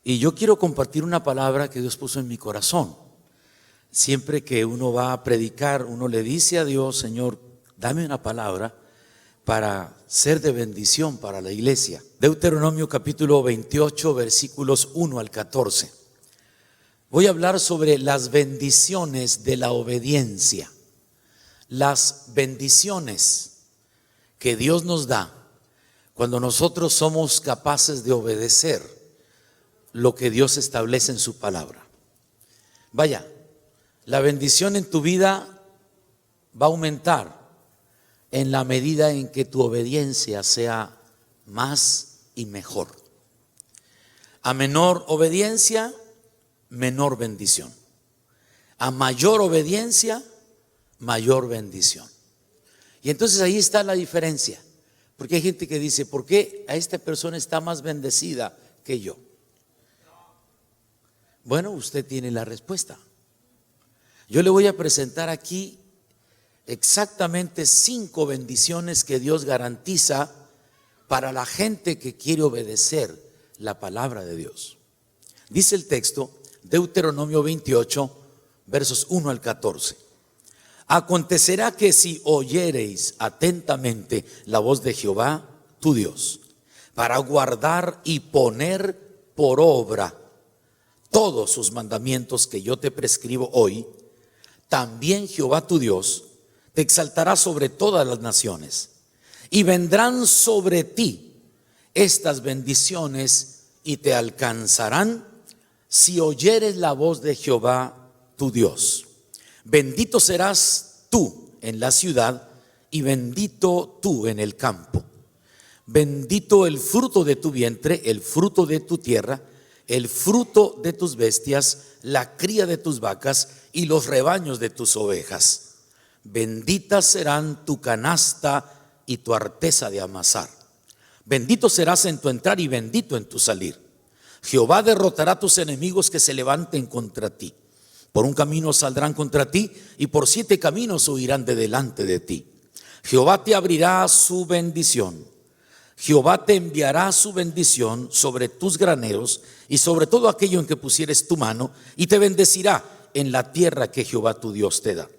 Y yo quiero compartir una palabra que Dios puso en mi corazón. Siempre que uno va a predicar, uno le dice a Dios: Señor, dame una palabra para ser de bendición para la iglesia. Deuteronomio capítulo 28, versículos 1 al 14. Voy a hablar sobre las bendiciones de la obediencia. Las bendiciones que Dios nos da cuando nosotros somos capaces de obedecer lo que Dios establece en su palabra. Vaya, la bendición en tu vida va a aumentar en la medida en que tu obediencia sea más y mejor. A menor obediencia, menor bendición. A mayor obediencia, mayor bendición. Y entonces ahí está la diferencia. Porque hay gente que dice: ¿por qué a esta persona está más bendecida que yo? Bueno, usted tiene la respuesta. Yo le voy a presentar aquí exactamente 5 bendiciones que Dios garantiza para la gente que quiere obedecer la palabra de Dios. Dice el texto, Deuteronomio 28, versos 1 al 14. Acontecerá que si oyereis atentamente la voz de Jehová, tu Dios, para guardar y poner por obra todos sus mandamientos que yo te prescribo hoy, también Jehová tu Dios te exaltará sobre todas las naciones, y vendrán sobre ti estas bendiciones y te alcanzarán si oyeres la voz de Jehová tu Dios. Bendito serás tú en la ciudad y bendito tú en el campo. Bendito el fruto de tu vientre, el fruto de tu tierra, el fruto de tus bestias, la cría de tus vacas y los rebaños de tus ovejas. Benditas serán tu canasta y tu arteza de amasar. Bendito serás en tu entrar y bendito en tu salir. Jehová derrotará a tus enemigos que se levanten contra ti. Por un camino saldrán contra ti y por 7 caminos huirán de delante de ti. Jehová te abrirá su bendición. Jehová te enviará su bendición sobre tus graneros y sobre todo aquello en que pusieres tu mano, y te bendecirá en la tierra que Jehová tu Dios te da.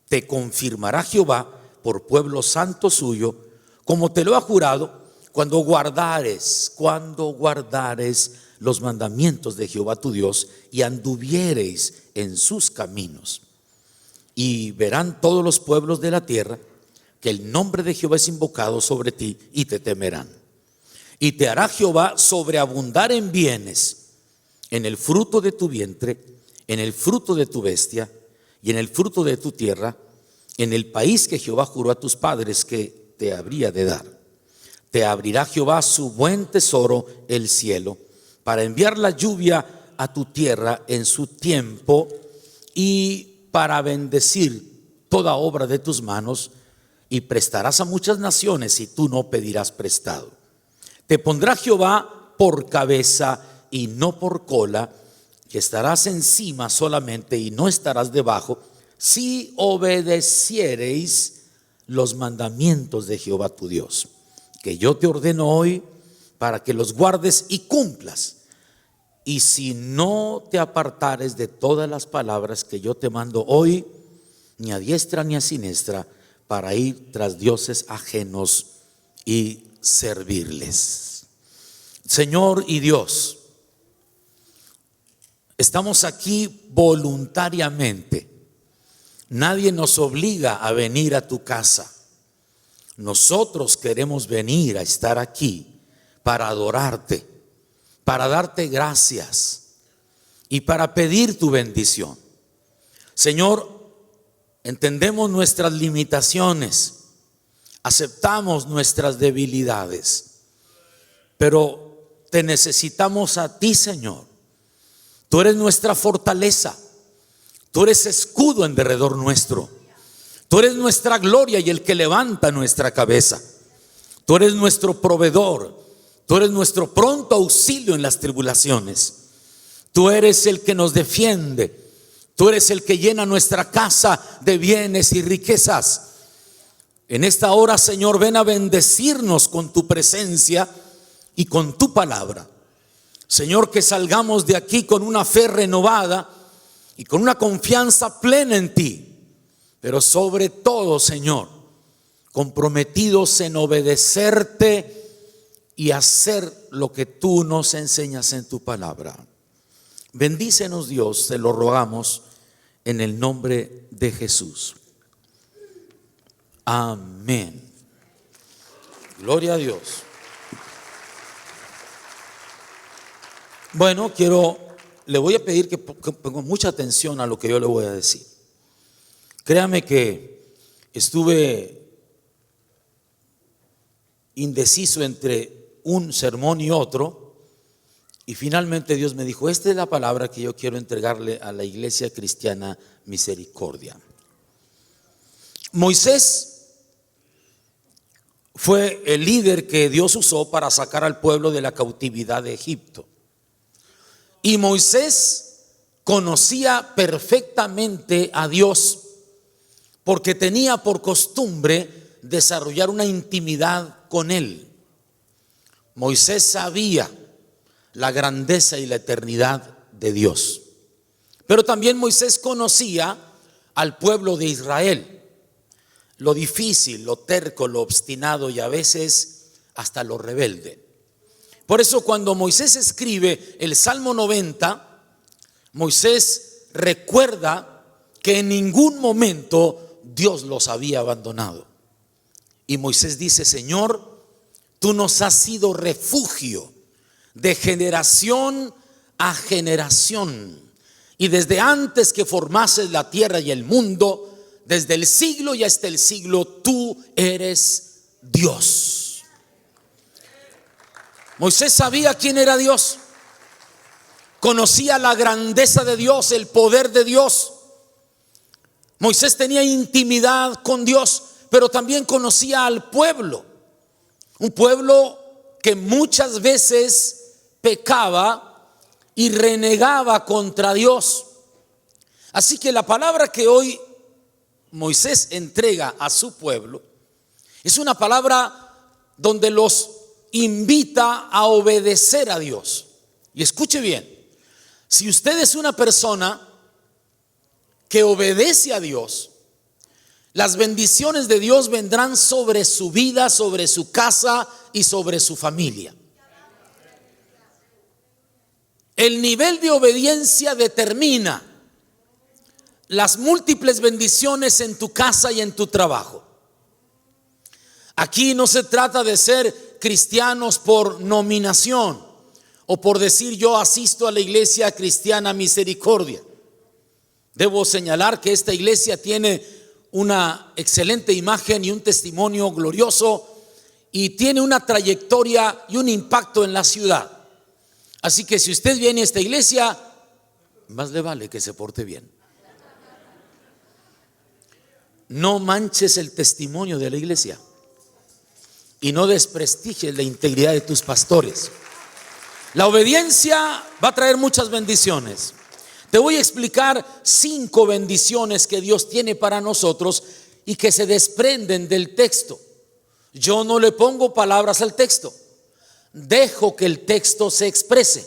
Te confirmará Jehová por pueblo santo suyo, como te lo ha jurado, cuando guardares los mandamientos de Jehová tu Dios y anduviereis en sus caminos. Y verán todos los pueblos de la tierra que el nombre de Jehová es invocado sobre ti y te temerán. Y te hará Jehová sobreabundar en bienes, en el fruto de tu vientre, en el fruto de tu bestia y en el fruto de tu tierra, en el país que Jehová juró a tus padres que te habría de dar. Te abrirá Jehová su buen tesoro, el cielo, para enviar la lluvia a tu tierra en su tiempo y para bendecir toda obra de tus manos, y prestarás a muchas naciones y tú no pedirás prestado. Te pondrá Jehová por cabeza y no por cola, que estarás encima solamente y no estarás debajo, si obedeciereis los mandamientos de Jehová tu Dios, que yo te ordeno hoy para que los guardes y cumplas. Y si no te apartares de todas las palabras que yo te mando hoy, ni a diestra ni a siniestra, para ir tras dioses ajenos y servirles. Señor y Dios, estamos aquí voluntariamente. Nadie nos obliga a venir a tu casa. Nosotros queremos venir a estar aquí para adorarte, para darte gracias y para pedir tu bendición. Señor, entendemos nuestras limitaciones, aceptamos nuestras debilidades, pero te necesitamos a ti, Señor. Tú eres nuestra fortaleza, tú eres escudo en derredor nuestro, tú eres nuestra gloria y el que levanta nuestra cabeza. Tú eres nuestro proveedor, tú eres nuestro pronto auxilio en las tribulaciones. Tú eres el que nos defiende. Tú eres el que llena nuestra casa de bienes y riquezas. En esta hora, Señor, ven a bendecirnos con tu presencia y con tu palabra. Señor, que salgamos de aquí con una fe renovada y con una confianza plena en ti, pero sobre todo, Señor, comprometidos en obedecerte y hacer lo que tú nos enseñas en tu palabra. Bendícenos, Dios, te lo rogamos en el nombre de Jesús. Amén. Gloria a Dios. Bueno, le voy a pedir que ponga mucha atención a lo que yo le voy a decir. Créame que estuve indeciso entre un sermón y otro, y finalmente Dios me dijo: esta es la palabra que yo quiero entregarle a la Iglesia Cristiana Misericordia. Moisés fue el líder que Dios usó para sacar al pueblo de la cautividad de Egipto. Y Moisés conocía perfectamente a Dios porque tenía por costumbre desarrollar una intimidad con Él. Moisés sabía la grandeza y la eternidad de Dios. Pero también Moisés conocía al pueblo de Israel, lo difícil, lo terco, lo obstinado y a veces hasta lo rebelde. Por eso cuando Moisés escribe el Salmo 90, Moisés recuerda que en ningún momento Dios los había abandonado. Y Moisés dice: Señor, tú nos has sido refugio de generación a generación. Y desde antes que formases la tierra y el mundo, desde el siglo y hasta el siglo, tú eres Dios. Moisés sabía quién era Dios, conocía la grandeza de Dios, el poder de Dios. Moisés tenía intimidad con Dios, pero también conocía al pueblo, un pueblo que muchas veces pecaba y renegaba contra Dios. Así que la palabra que hoy Moisés entrega a su pueblo es una palabra donde los invita a obedecer a Dios. Y escuche bien, si usted es una persona que obedece a Dios, las bendiciones de Dios vendrán sobre su vida, sobre su casa y sobre su familia. El nivel de obediencia determina las múltiples bendiciones en tu casa y en tu trabajo. Aquí no se trata de ser cristianos por nominación o por decir yo asisto a la Iglesia Cristiana Misericordia. Debo señalar que esta iglesia tiene una excelente imagen y un testimonio glorioso y tiene una trayectoria y un impacto en la ciudad. Así que si usted viene a esta iglesia, más le vale que se porte bien. No manches el testimonio de la iglesia y no desprestigies la integridad de tus pastores. La obediencia va a traer muchas bendiciones. Te voy a explicar 5 bendiciones que Dios tiene para nosotros y que se desprenden del texto. Yo no le pongo palabras al texto, dejo que el texto se exprese.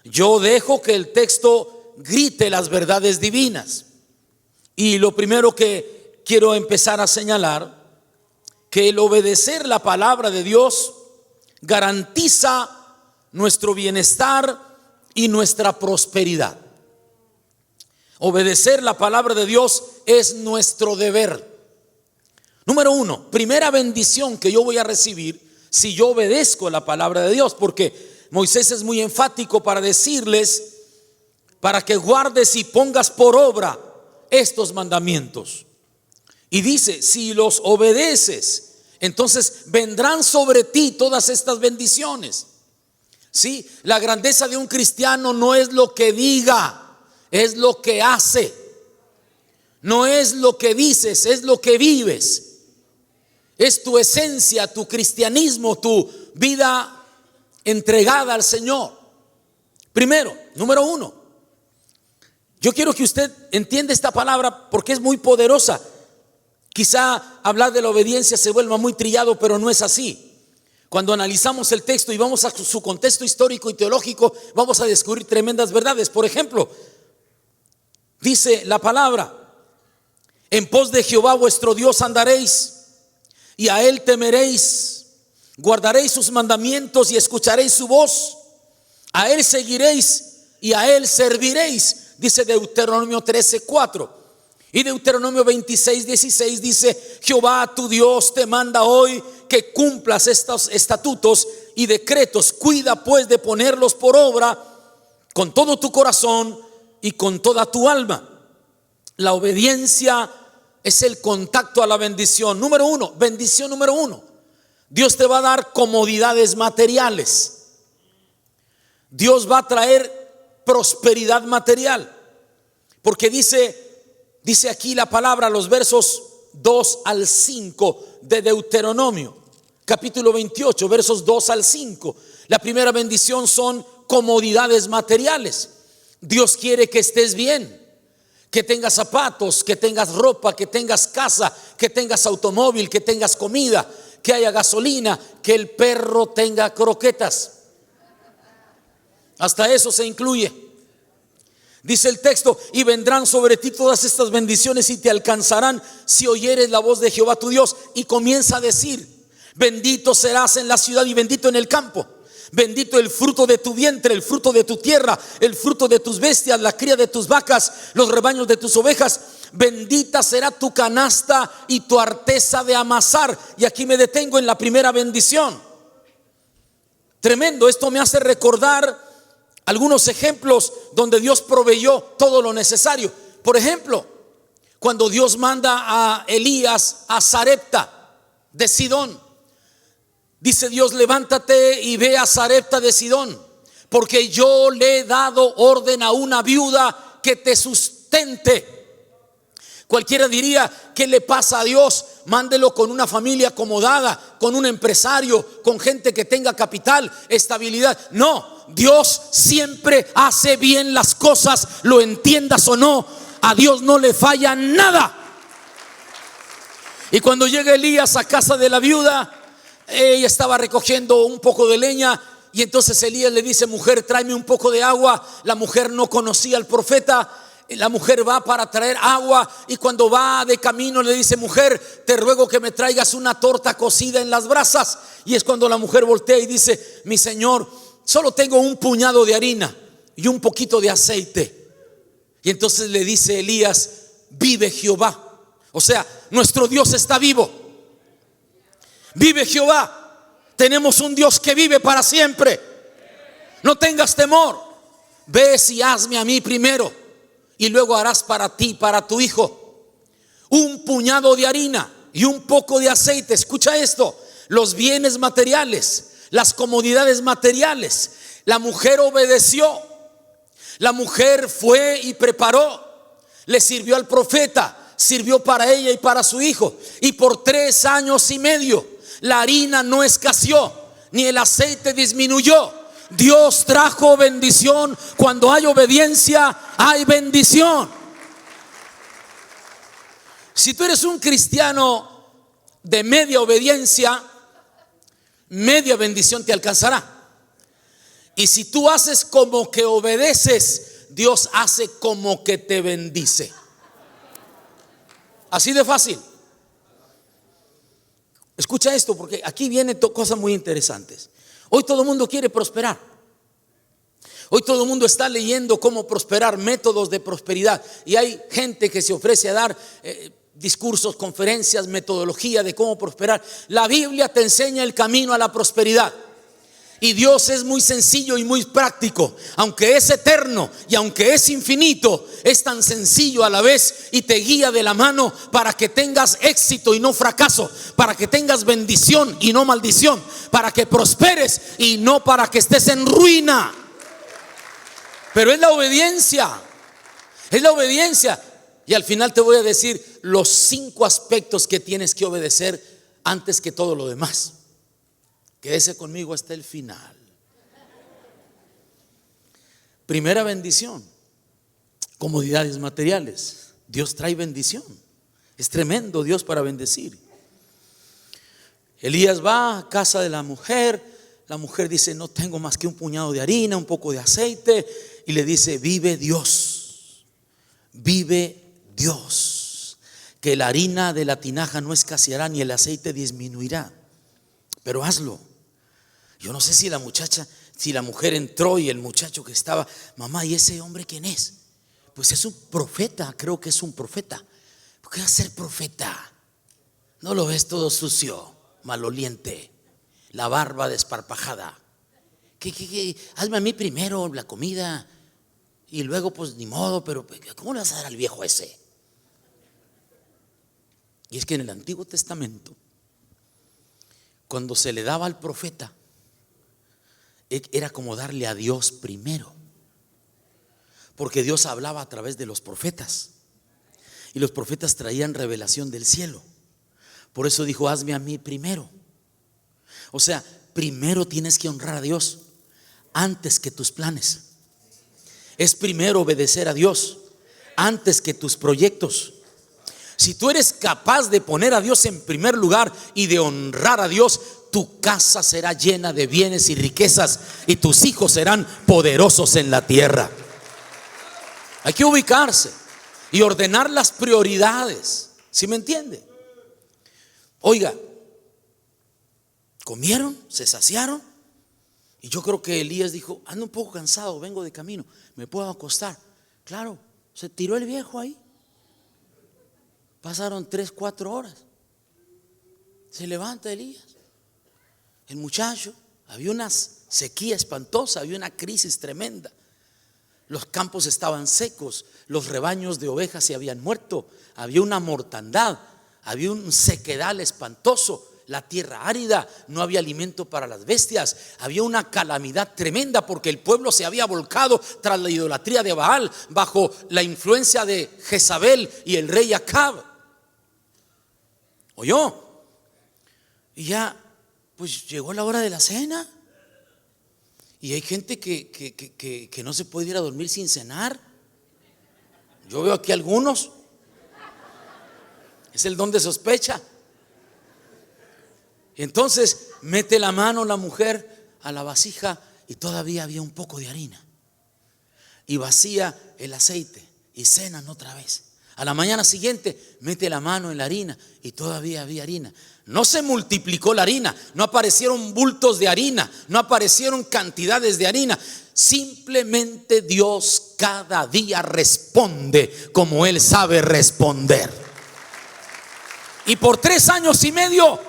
Yo dejo que el texto grite las verdades divinas. Y lo primero que quiero empezar a señalar, que el obedecer la palabra de Dios garantiza nuestro bienestar y nuestra prosperidad. Obedecer la palabra de Dios es nuestro deber. Número 1, primera bendición que yo voy a recibir si yo obedezco la palabra de Dios, porque Moisés es muy enfático para decirles, para que guardes y pongas por obra estos mandamientos. Y dice, si los obedeces, entonces vendrán sobre ti todas estas bendiciones. Sí, la grandeza de un cristiano no es lo que diga, es lo que hace. No es lo que dices, es lo que vives. Es tu esencia, tu cristianismo, tu vida entregada al Señor. Primero, número 1, yo quiero que usted entienda esta palabra porque es muy poderosa. Quizá hablar de la obediencia se vuelva muy trillado, pero no es así. Cuando analizamos el texto y vamos a su contexto histórico y teológico, vamos a descubrir tremendas verdades. Por ejemplo, dice la palabra: en pos de Jehová vuestro Dios andaréis, y a él temeréis, guardaréis sus mandamientos y escucharéis su voz, a él seguiréis y a él serviréis, dice Deuteronomio 13:4. Y Deuteronomio 26:16 dice: Jehová tu Dios te manda hoy que cumplas estos estatutos y decretos. Cuida pues de ponerlos por obra con todo tu corazón y con toda tu alma. La obediencia es el contacto a la bendición. Número uno, bendición número uno: Dios te va a dar comodidades materiales. Dios va a traer prosperidad material, porque dice aquí la palabra, los versos 2 al 5 de Deuteronomio, capítulo 28, versos 2 al 5. La primera bendición son comodidades materiales. Dios quiere que estés bien, que tengas zapatos, que tengas ropa, que tengas casa, que tengas automóvil, que tengas comida, que haya gasolina, que el perro tenga croquetas. Hasta eso se incluye. Dice el texto: y vendrán sobre ti todas estas bendiciones y te alcanzarán si oyeres la voz de Jehová tu Dios. Y comienza a decir: bendito serás en la ciudad y bendito en el campo. Bendito el fruto de tu vientre, el fruto de tu tierra, el fruto de tus bestias, la cría de tus vacas, los rebaños de tus ovejas. Bendita será tu canasta y tu arteza de amasar. Y aquí me detengo en la primera bendición. Tremendo. Esto me hace recordar algunos ejemplos donde Dios proveyó todo lo necesario. Por ejemplo, cuando Dios manda a Elías a Sarepta de Sidón, dice Dios: levántate y ve a Sarepta de Sidón, porque yo le he dado orden a una viuda que te sustente. Cualquiera diría: ¿qué le pasa a Dios? Mándelo con una familia acomodada, con un empresario, con gente que tenga capital, estabilidad. No, Dios siempre hace bien las cosas, lo entiendas o no. A Dios no le falla nada. Y cuando llega Elías a casa de la viuda, ella estaba recogiendo un poco de leña, y entonces Elías le dice: mujer, tráeme un poco de agua. La mujer no conocía al profeta. La mujer va para traer agua, y cuando va de camino le dice: mujer, te ruego que me traigas una torta cocida en las brasas. Y es cuando la mujer voltea y dice: mi señor, solo tengo un puñado de harina y un poquito de aceite. Y entonces le dice Elías: vive Jehová. O sea, nuestro Dios está vivo. Vive Jehová. Tenemos un Dios que vive para siempre. No tengas temor. Ve y hazme a mí primero, y luego harás para ti, para tu hijo. Un puñado de harina y un poco de aceite. Escucha esto: los bienes materiales, las comodidades materiales. La mujer obedeció. La mujer fue y preparó. Le sirvió al profeta, sirvió para ella y para su hijo. Y por 3 años y medio la harina no escaseó, ni el aceite disminuyó. Dios trajo bendición. Cuando hay obediencia, hay bendición. Si tú eres un cristiano de media obediencia, media bendición te alcanzará. Y si tú haces como que obedeces, Dios hace como que te bendice. Así de fácil. Escucha esto, porque aquí vienen cosas muy interesantes. Hoy todo el mundo quiere prosperar. Hoy todo el mundo está leyendo cómo prosperar, métodos de prosperidad. Y hay gente que se ofrece a dar discursos, conferencias, metodología de cómo prosperar. La Biblia te enseña el camino a la prosperidad. Y Dios es muy sencillo y muy práctico. Aunque es eterno y aunque es infinito, es tan sencillo a la vez y te guía de la mano para que tengas éxito y no fracaso, para que tengas bendición y no maldición, para que prosperes y no para que estés en ruina. Pero es la obediencia. Es la obediencia. Y al final te voy a decir los 5 aspectos que tienes que obedecer antes que todo lo demás. Quédese conmigo hasta el final. Primera bendición: comodidades materiales. Dios trae bendición. Es tremendo Dios para bendecir. Elías va a casa de la mujer dice: no tengo más que un puñado de harina, un poco de aceite, y le dice: vive Dios, que la harina de la tinaja no escaseará ni el aceite disminuirá, pero hazlo. Yo no sé si la mujer entró y el muchacho que estaba: mamá, ¿y ese hombre quién es? Pues es un profeta, creo que es un profeta. ¿Por qué va a ser profeta? ¿No lo ves todo sucio, maloliente, la barba desparpajada? ¿Qué? Hazme a mí primero la comida y luego pues ni modo, pero ¿cómo le vas a dar al viejo ese? Y es que en el Antiguo Testamento, cuando se le daba al profeta, era como darle a Dios primero, porque Dios hablaba a través de los profetas y los profetas traían revelación del cielo. Por eso dijo: hazme a mí primero. O sea, primero tienes que honrar a Dios antes que tus planes. Es primero obedecer a Dios antes que tus proyectos. Si tú eres capaz de poner a Dios en primer lugar y de honrar a Dios, tu casa será llena de bienes y riquezas y tus hijos serán poderosos en la tierra. Hay que ubicarse y ordenar las prioridades. ¿Sí me entiende? Oiga, comieron, se saciaron, y yo creo que Elías dijo: ando un poco cansado, vengo de camino, me puedo acostar. Claro, se tiró el viejo ahí. Pasaron 3-4 horas. Se levanta Elías, el muchacho. Había una sequía espantosa, había una crisis tremenda. Los campos estaban secos, los rebaños de ovejas se habían muerto, había una mortandad, había un sequedal espantoso, la tierra árida, no había alimento para las bestias, había una calamidad tremenda porque el pueblo se había volcado tras la idolatría de Baal, bajo la influencia de Jezabel y el rey Acab. ¿Oyó? Y ya pues llegó la hora de la cena. Y hay gente que no se puede ir a dormir sin cenar. Yo veo aquí algunos. Es el don de sospecha. Y entonces mete la mano la mujer a la vasija y todavía había un poco de harina. Y vacía el aceite y cenan otra vez. A la mañana siguiente mete la mano en la harina y todavía había harina. No se multiplicó la harina, no aparecieron bultos de harina, no aparecieron cantidades de harina. Simplemente Dios cada día responde como Él sabe responder. Y por 3 años y medio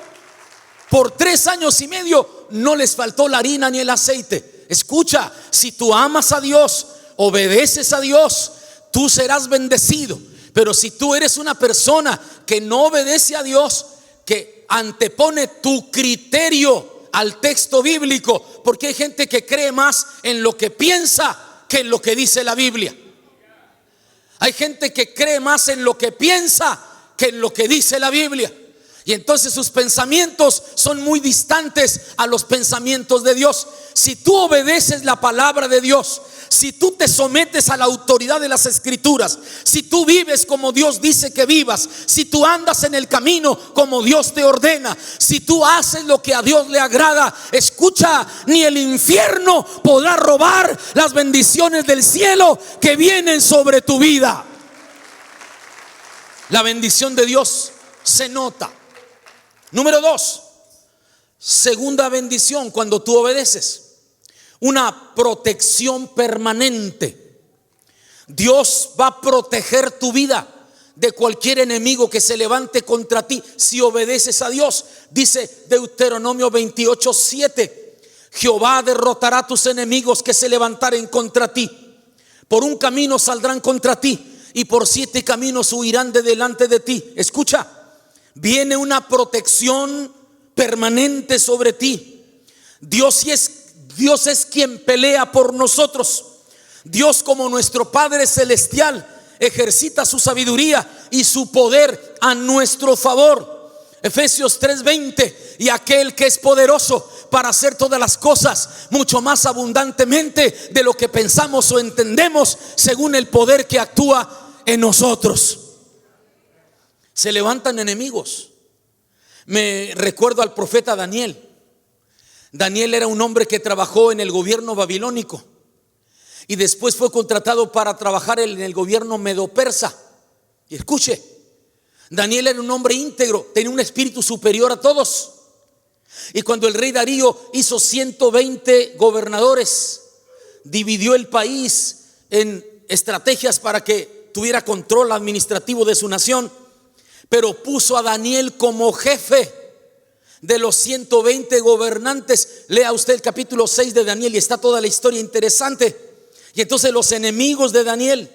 no les faltó la harina ni el aceite. Escucha, si tú amas a Dios, obedeces a Dios, tú serás bendecido. Pero si tú eres una persona que no obedece a Dios, que antepone tu criterio al texto bíblico, porque hay gente que cree más en lo que piensa que en lo que dice la Biblia. Hay gente que cree más en lo que piensa que en lo que dice la Biblia. Y entonces sus pensamientos son muy distantes a los pensamientos de Dios. Si tú obedeces la palabra de Dios, si tú te sometes a la autoridad de las Escrituras, si tú vives como Dios dice que vivas, si tú andas en el camino como Dios te ordena, si tú haces lo que a Dios le agrada, escucha, ni el infierno podrá robar las bendiciones del cielo que vienen sobre tu vida. La bendición de Dios se nota. Número 2, segunda bendición cuando tú obedeces: una protección permanente. Dios va a proteger tu vida de cualquier enemigo que se levante contra ti si obedeces a Dios. Dice Deuteronomio 28:7: Jehová derrotará a tus enemigos que se levantaren contra ti. Por un camino saldrán contra ti y por 7 caminos huirán de delante de ti. Escucha, viene una protección permanente sobre ti. Dios es quien pelea por nosotros. Dios, como nuestro Padre Celestial, ejercita su sabiduría y su poder a nuestro favor. Efesios 3:20: y aquel que es poderoso para hacer todas las cosas mucho más abundantemente de lo que pensamos o entendemos, según el poder que actúa en nosotros. Se levantan enemigos, Me recuerdo al profeta Daniel. Daniel era un hombre que trabajó en el gobierno babilónico y después fue contratado para trabajar en el gobierno medo-persa. Y escuche, Daniel era un hombre íntegro, tenía un espíritu superior a todos. Y cuando el rey Darío hizo 120 gobernadores, dividió el país en estrategias para que tuviera control administrativo de su nación, pero puso a Daniel como jefe de los 120 gobernantes. Lea usted el capítulo 6 de Daniel y está toda la historia interesante. Y entonces los enemigos de Daniel,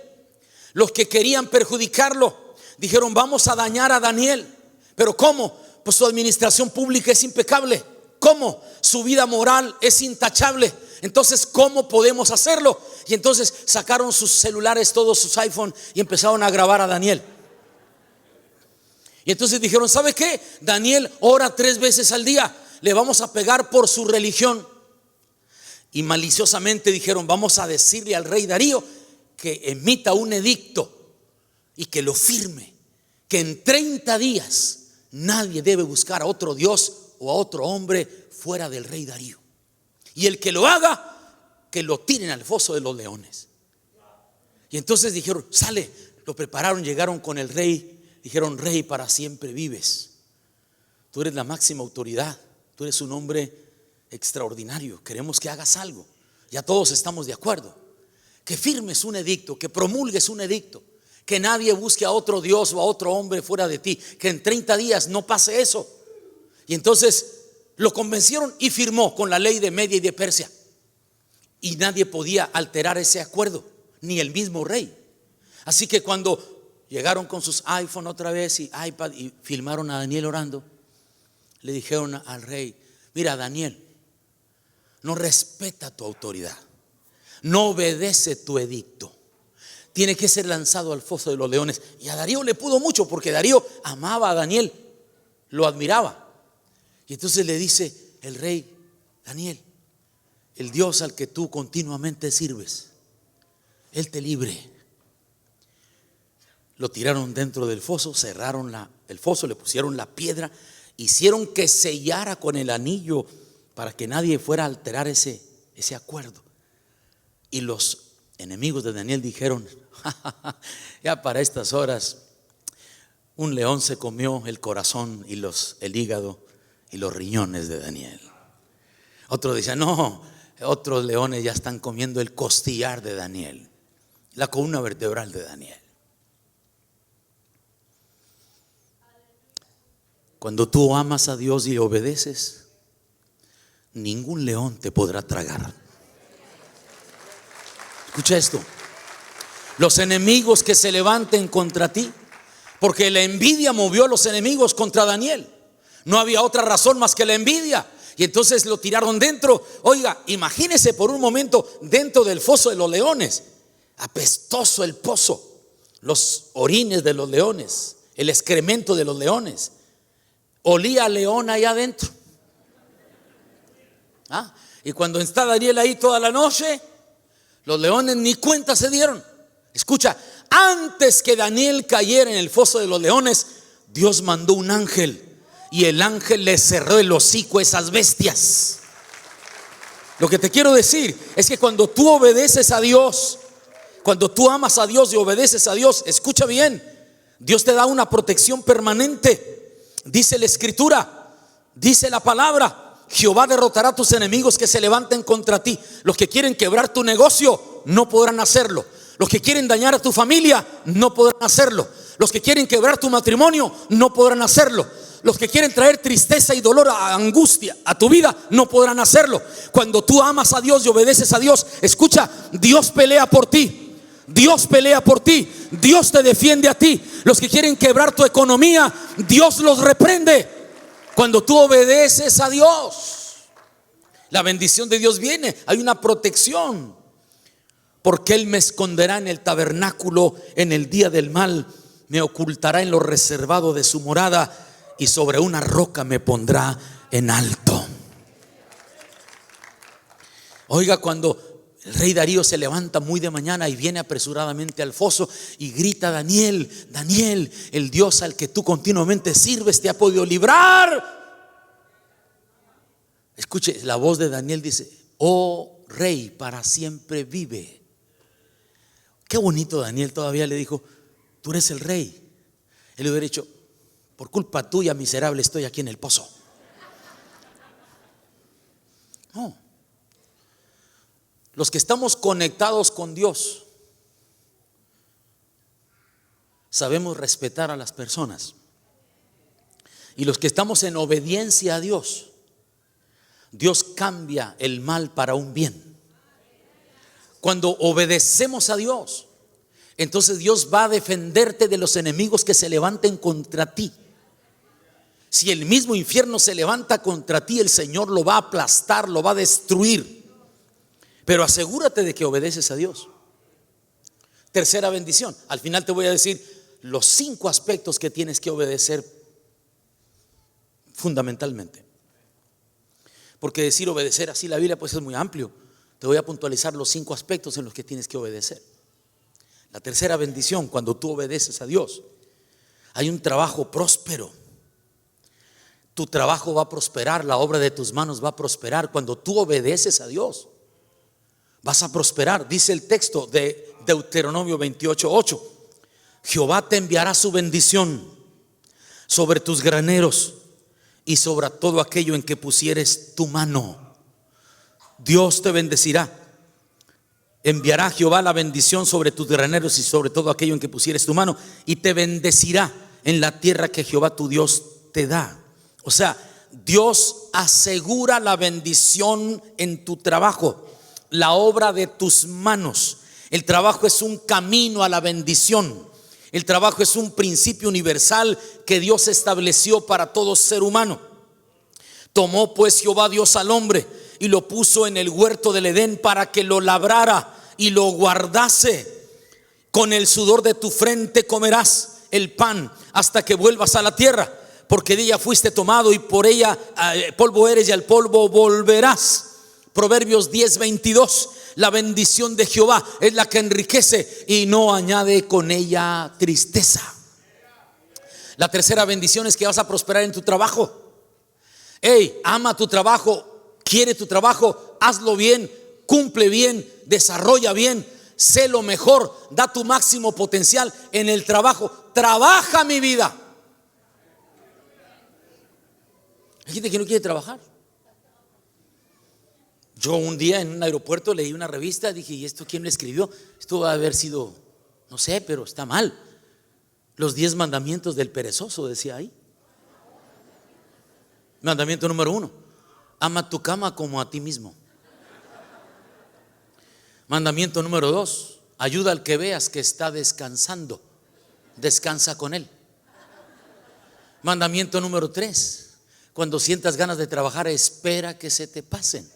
los que querían perjudicarlo, dijeron: vamos a dañar a Daniel. ¿Pero cómo? Pues su administración pública es impecable. ¿Cómo? Su vida moral es intachable. Entonces, ¿cómo podemos hacerlo? Y entonces sacaron sus celulares, todos sus iPhone, y empezaron a grabar a Daniel. Y entonces dijeron: ¿sabe qué? Daniel ora 3 veces al día, le vamos a pegar por su religión. Y maliciosamente dijeron: vamos a decirle al rey Darío que emita un edicto y que lo firme, que en 30 días nadie debe buscar a otro Dios o a otro hombre fuera del rey Darío. Y el que lo haga, que lo tiren al foso de los leones. Y entonces dijeron: sale. Lo prepararon, llegaron con el rey. Dijeron: rey, para siempre vives. Tú eres la máxima autoridad. Tú eres un hombre extraordinario. Queremos que hagas algo. Ya todos estamos de acuerdo. Que firmes un edicto, que promulgues un edicto, que nadie busque a otro Dios o a otro hombre fuera de ti, que en 30 días no pase eso. Y entonces lo convencieron y firmó con la ley de Media y de Persia. Y nadie podía alterar ese acuerdo, ni el mismo rey. Así que cuando llegaron con sus iPhone otra vez y iPad y filmaron a Daniel orando, le dijeron al rey: mira, Daniel, no respeta tu autoridad, no obedece tu edicto, tiene que ser lanzado al foso de los leones. Y a Darío le pudo mucho, porque Darío amaba a Daniel, lo admiraba. Y entonces le dice el rey: Daniel, el Dios al que tú continuamente sirves, Él te libre. Lo tiraron dentro del foso, cerraron el foso, le pusieron la piedra, hicieron que sellara con el anillo para que nadie fuera a alterar ese acuerdo. Y los enemigos de Daniel dijeron: ya para estas horas un león se comió el corazón y el hígado y los riñones de Daniel. Otros decían: no, otros leones ya están comiendo el costillar de Daniel, la columna vertebral de Daniel. Cuando tú amas a Dios y obedeces, ningún león te podrá tragar. Escucha esto: los enemigos que se levanten contra ti, porque la envidia movió a los enemigos contra Daniel. No había otra razón más que la envidia. Y entonces lo tiraron dentro. Oiga, imagínese por un momento dentro del foso de los leones. Apestoso el pozo, los orines de los leones, el excremento de los leones. Olía a león allá adentro. Y cuando está Daniel ahí toda la noche, los leones ni cuenta se dieron. Escucha, antes que Daniel cayera en el foso de los leones, Dios mandó un ángel y el ángel le cerró el hocico a esas bestias. Lo que te quiero decir es que cuando tú obedeces a Dios, cuando tú amas a Dios y obedeces a Dios, escucha bien, Dios te da una protección permanente. Dice la Escritura, dice la palabra: Jehová derrotará a tus enemigos que se levanten contra ti. Los que quieren quebrar tu negocio no podrán hacerlo. Los que quieren dañar a tu familia no podrán hacerlo. Los que quieren quebrar tu matrimonio no podrán hacerlo. Los que quieren traer tristeza y dolor, angustia a tu vida, no podrán hacerlo. Cuando tú amas a Dios y obedeces a Dios, escucha, Dios pelea por ti. Dios pelea por ti. Dios te defiende a ti. Los que quieren quebrar tu economía, Dios los reprende. Cuando tú obedeces a Dios, la bendición de Dios viene. Hay una protección. Porque Él me esconderá en el tabernáculo en el día del mal, me ocultará en lo reservado de su morada, y sobre una roca me pondrá en alto. Oiga, cuando El rey Darío se levanta muy de mañana y viene apresuradamente al foso y grita: Daniel, Daniel, el Dios al que tú continuamente sirves te ha podido librar. Escuche, la voz de Daniel dice: oh rey, para siempre vive. Qué bonito. Daniel todavía le dijo: tú eres el rey. Él le hubiera dicho: por culpa tuya, miserable, estoy aquí en el pozo. No. Los que estamos conectados con Dios sabemos respetar a las personas. Y los que estamos en obediencia a Dios, Dios cambia el mal para un bien. Cuando obedecemos a Dios, entonces Dios va a defenderte de los enemigos que se levanten contra ti. Si el mismo infierno se levanta contra ti, el Señor lo va a aplastar, lo va a destruir. Pero asegúrate de que obedeces a Dios. Tercera bendición. Al final te voy a decir los 5 aspectos que tienes que obedecer fundamentalmente. Porque decir obedecer así la Biblia pues es muy amplio. Te voy a puntualizar los 5 aspectos en los que tienes que obedecer. La tercera bendición: cuando tú obedeces a Dios, hay un trabajo próspero. Tu trabajo va a prosperar, la obra de tus manos va a prosperar. Cuando tú obedeces a Dios, vas a prosperar. Dice el texto de Deuteronomio 28:8: Jehová te enviará su bendición sobre tus graneros y sobre todo aquello en que pusieres tu mano. Dios te bendecirá. Enviará Jehová la bendición sobre tus graneros y sobre todo aquello en que pusieres tu mano, y te bendecirá en la tierra que Jehová tu Dios te da. O sea, Dios asegura la bendición en tu trabajo, la obra de tus manos. El trabajo es un camino a la bendición. El trabajo es un principio universal que Dios estableció para todo ser humano. Tomó pues Jehová Dios al hombre y lo puso en el huerto del Edén para que lo labrara y lo guardase. Con el sudor de tu frente comerás el pan hasta que vuelvas a la tierra, porque de ella fuiste tomado y por ella polvo eres y al polvo volverás. Proverbios 10:22: la bendición de Jehová es la que enriquece y no añade con ella tristeza. La tercera bendición es que vas a prosperar en tu trabajo. Ama tu trabajo, quiere tu trabajo, hazlo bien, cumple bien, desarrolla bien, sé lo mejor, da tu máximo potencial en el trabajo. Trabaja, mi vida. Hay gente que no quiere trabajar. Yo un día en un aeropuerto leí una revista, dije: ¿y esto quién lo escribió? Esto va a haber sido, no sé, pero está mal. Los 10 mandamientos del perezoso, decía ahí. Mandamiento número 1: ama tu cama como a ti mismo. Mandamiento número 2: ayuda al que veas que está descansando, descansa con él. Mandamiento número 3: cuando sientas ganas de trabajar, espera que se te pasen.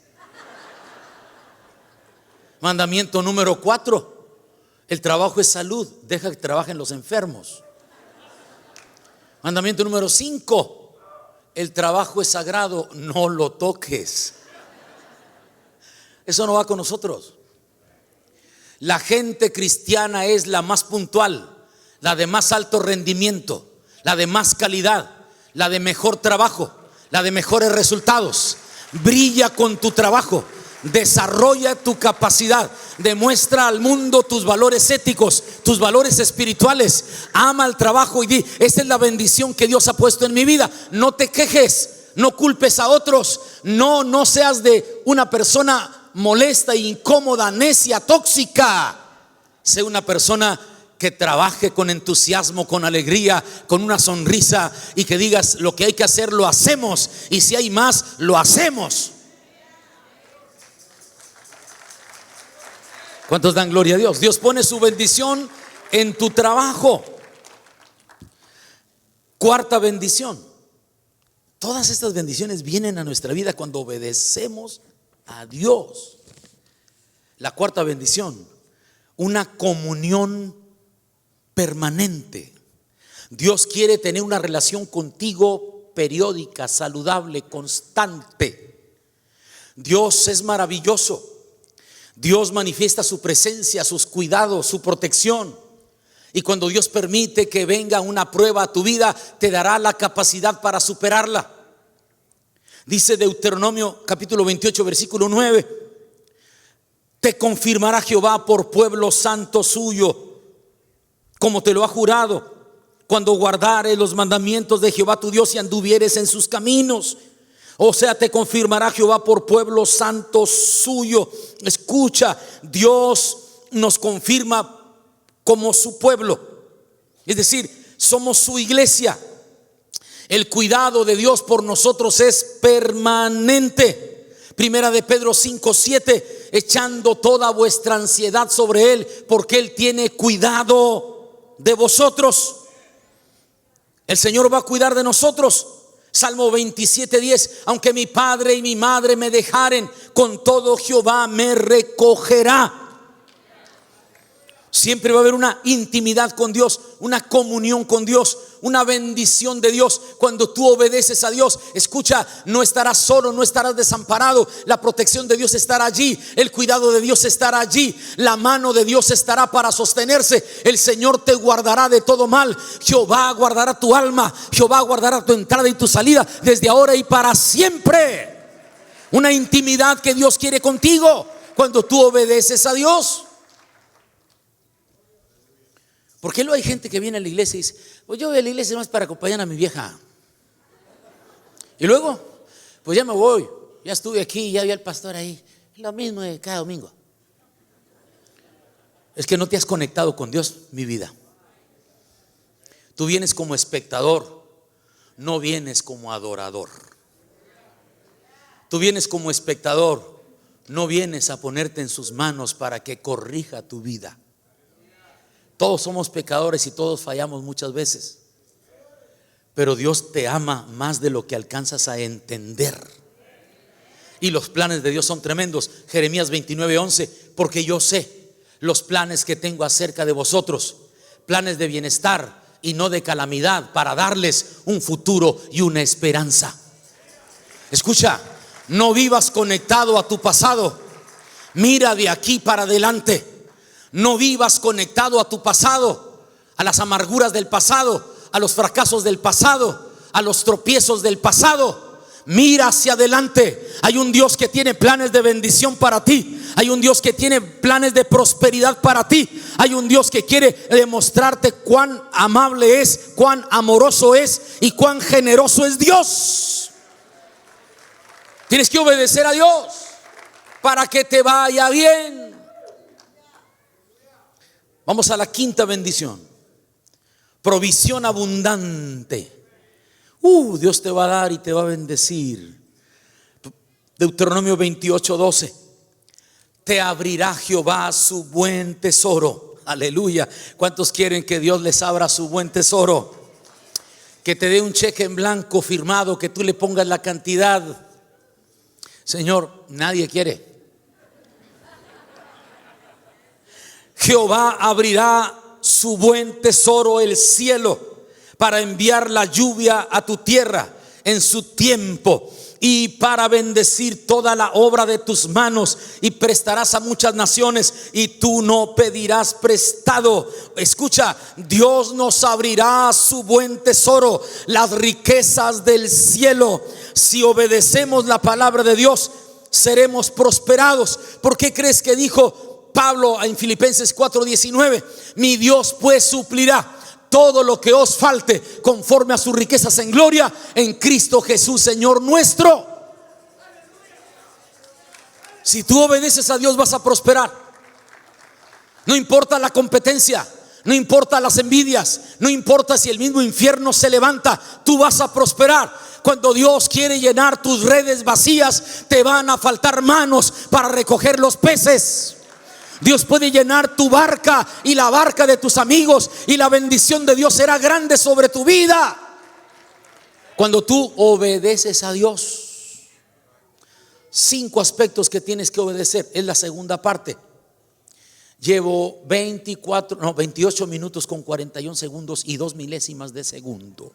Mandamiento número 4: el trabajo es salud, deja que trabajen los enfermos. Mandamiento número 5: el trabajo es sagrado, no lo toques. Eso no va con nosotros. La gente cristiana es la más puntual, la de más alto rendimiento, la de más calidad, la de mejor trabajo, la de mejores resultados. Brilla con tu trabajo, desarrolla tu capacidad, demuestra al mundo tus valores éticos, tus valores espirituales. Ama el trabajo y di: esta es la bendición que Dios ha puesto en mi vida. No te quejes, no culpes a otros, no seas de una persona molesta, incómoda, necia, tóxica. Sé una persona que trabaje con entusiasmo, con alegría, con una sonrisa, y que digas: lo que hay que hacer lo hacemos, y si hay más lo hacemos. ¿Cuántos dan gloria a Dios? Dios pone su bendición en tu trabajo. Cuarta bendición: todas estas bendiciones vienen a nuestra vida cuando obedecemos a Dios. La cuarta bendición: una comunión permanente. Dios quiere tener una relación contigo periódica, saludable, constante. Dios es maravilloso. Dios manifiesta su presencia, sus cuidados, su protección. Y cuando Dios permite que venga una prueba a tu vida, te dará la capacidad para superarla. Dice Deuteronomio capítulo 28 versículo 9: te confirmará Jehová por pueblo santo suyo, como te lo ha jurado, cuando guardares los mandamientos de Jehová tu Dios y anduvieres en sus caminos. O sea, te confirmará Jehová por pueblo santo suyo. Escucha, Dios nos confirma como su pueblo, es decir, somos su iglesia. El cuidado de Dios por nosotros es permanente. Primera de Pedro 5:7: echando toda vuestra ansiedad sobre Él, porque Él tiene cuidado de vosotros. El Señor va a cuidar de nosotros. Salmo 27:10: aunque mi padre y mi madre me dejaren, con todo Jehová me recogerá. Siempre va a haber una intimidad con Dios, una comunión con Dios, una bendición de Dios. Cuando tú obedeces a Dios, escucha, no estarás solo, no estarás desamparado. La protección de Dios estará allí, el cuidado de Dios estará allí, la mano de Dios estará para sostenerse. El Señor te guardará de todo mal. Jehová guardará tu alma, Jehová guardará tu entrada y tu salida desde ahora y para siempre. Una intimidad que Dios quiere contigo cuando tú obedeces a Dios. ¿Por qué no hay gente que viene a la iglesia y dice: pues yo voy a la iglesia más para acompañar a mi vieja? Y luego, pues ya me voy, ya estuve aquí, ya vi al pastor ahí. Lo mismo de cada domingo. Es que no te has conectado con Dios, mi vida. Tú vienes como espectador, no vienes como adorador. Tú vienes como espectador, no vienes a ponerte en sus manos para que corrija tu vida. Todos somos pecadores y todos fallamos muchas veces, pero Dios te ama más de lo que alcanzas a entender. Y los planes de Dios son tremendos. Jeremías 29:11: porque yo sé los planes que tengo acerca de vosotros, planes de bienestar y no de calamidad, para darles un futuro y una esperanza. Escucha, no vivas conectado a tu pasado, mira de aquí para adelante. No vivas conectado a tu pasado, a las amarguras del pasado, a los fracasos del pasado, a los tropiezos del pasado. Mira hacia adelante. Hay un Dios que tiene planes de bendición para ti. Hay un Dios que tiene planes de prosperidad para ti. Hay un Dios que quiere demostrarte cuán amable es, cuán amoroso es y cuán generoso es Dios. Tienes que obedecer a Dios para que te vaya bien. Vamos a la quinta bendición: provisión abundante. Dios te va a dar y te va a bendecir. Deuteronomio 28:12: te abrirá Jehová su buen tesoro. Aleluya. ¿Cuántos quieren que Dios les abra su buen tesoro? Que te dé un cheque en blanco firmado, que tú le pongas la cantidad. Señor, nadie quiere. Jehová abrirá su buen tesoro, el cielo, para enviar la lluvia a tu tierra en su tiempo, y para bendecir toda la obra de tus manos, y prestarás a muchas naciones y tú no pedirás prestado. Escucha, Dios nos abrirá su buen tesoro, las riquezas del cielo. Si obedecemos la palabra de Dios, seremos prosperados. ¿Por qué crees que dijo Pablo en Filipenses 4:19? Mi Dios pues suplirá todo lo que os falte conforme a sus riquezas en gloria en Cristo Jesús, Señor nuestro. Si tú obedeces a Dios, vas a prosperar. No importa la competencia, no importa las envidias, no importa si el mismo infierno se levanta, tú vas a prosperar. Cuando Dios quiere llenar tus redes vacías, te van a faltar manos para recoger los peces. Dios puede llenar tu barca y la barca de tus amigos, y la bendición de Dios será grande sobre tu vida cuando tú obedeces a Dios. 5 aspectos que tienes que obedecer. Es la segunda parte. Llevo 28 minutos con 41 segundos y 2 milésimas de segundo.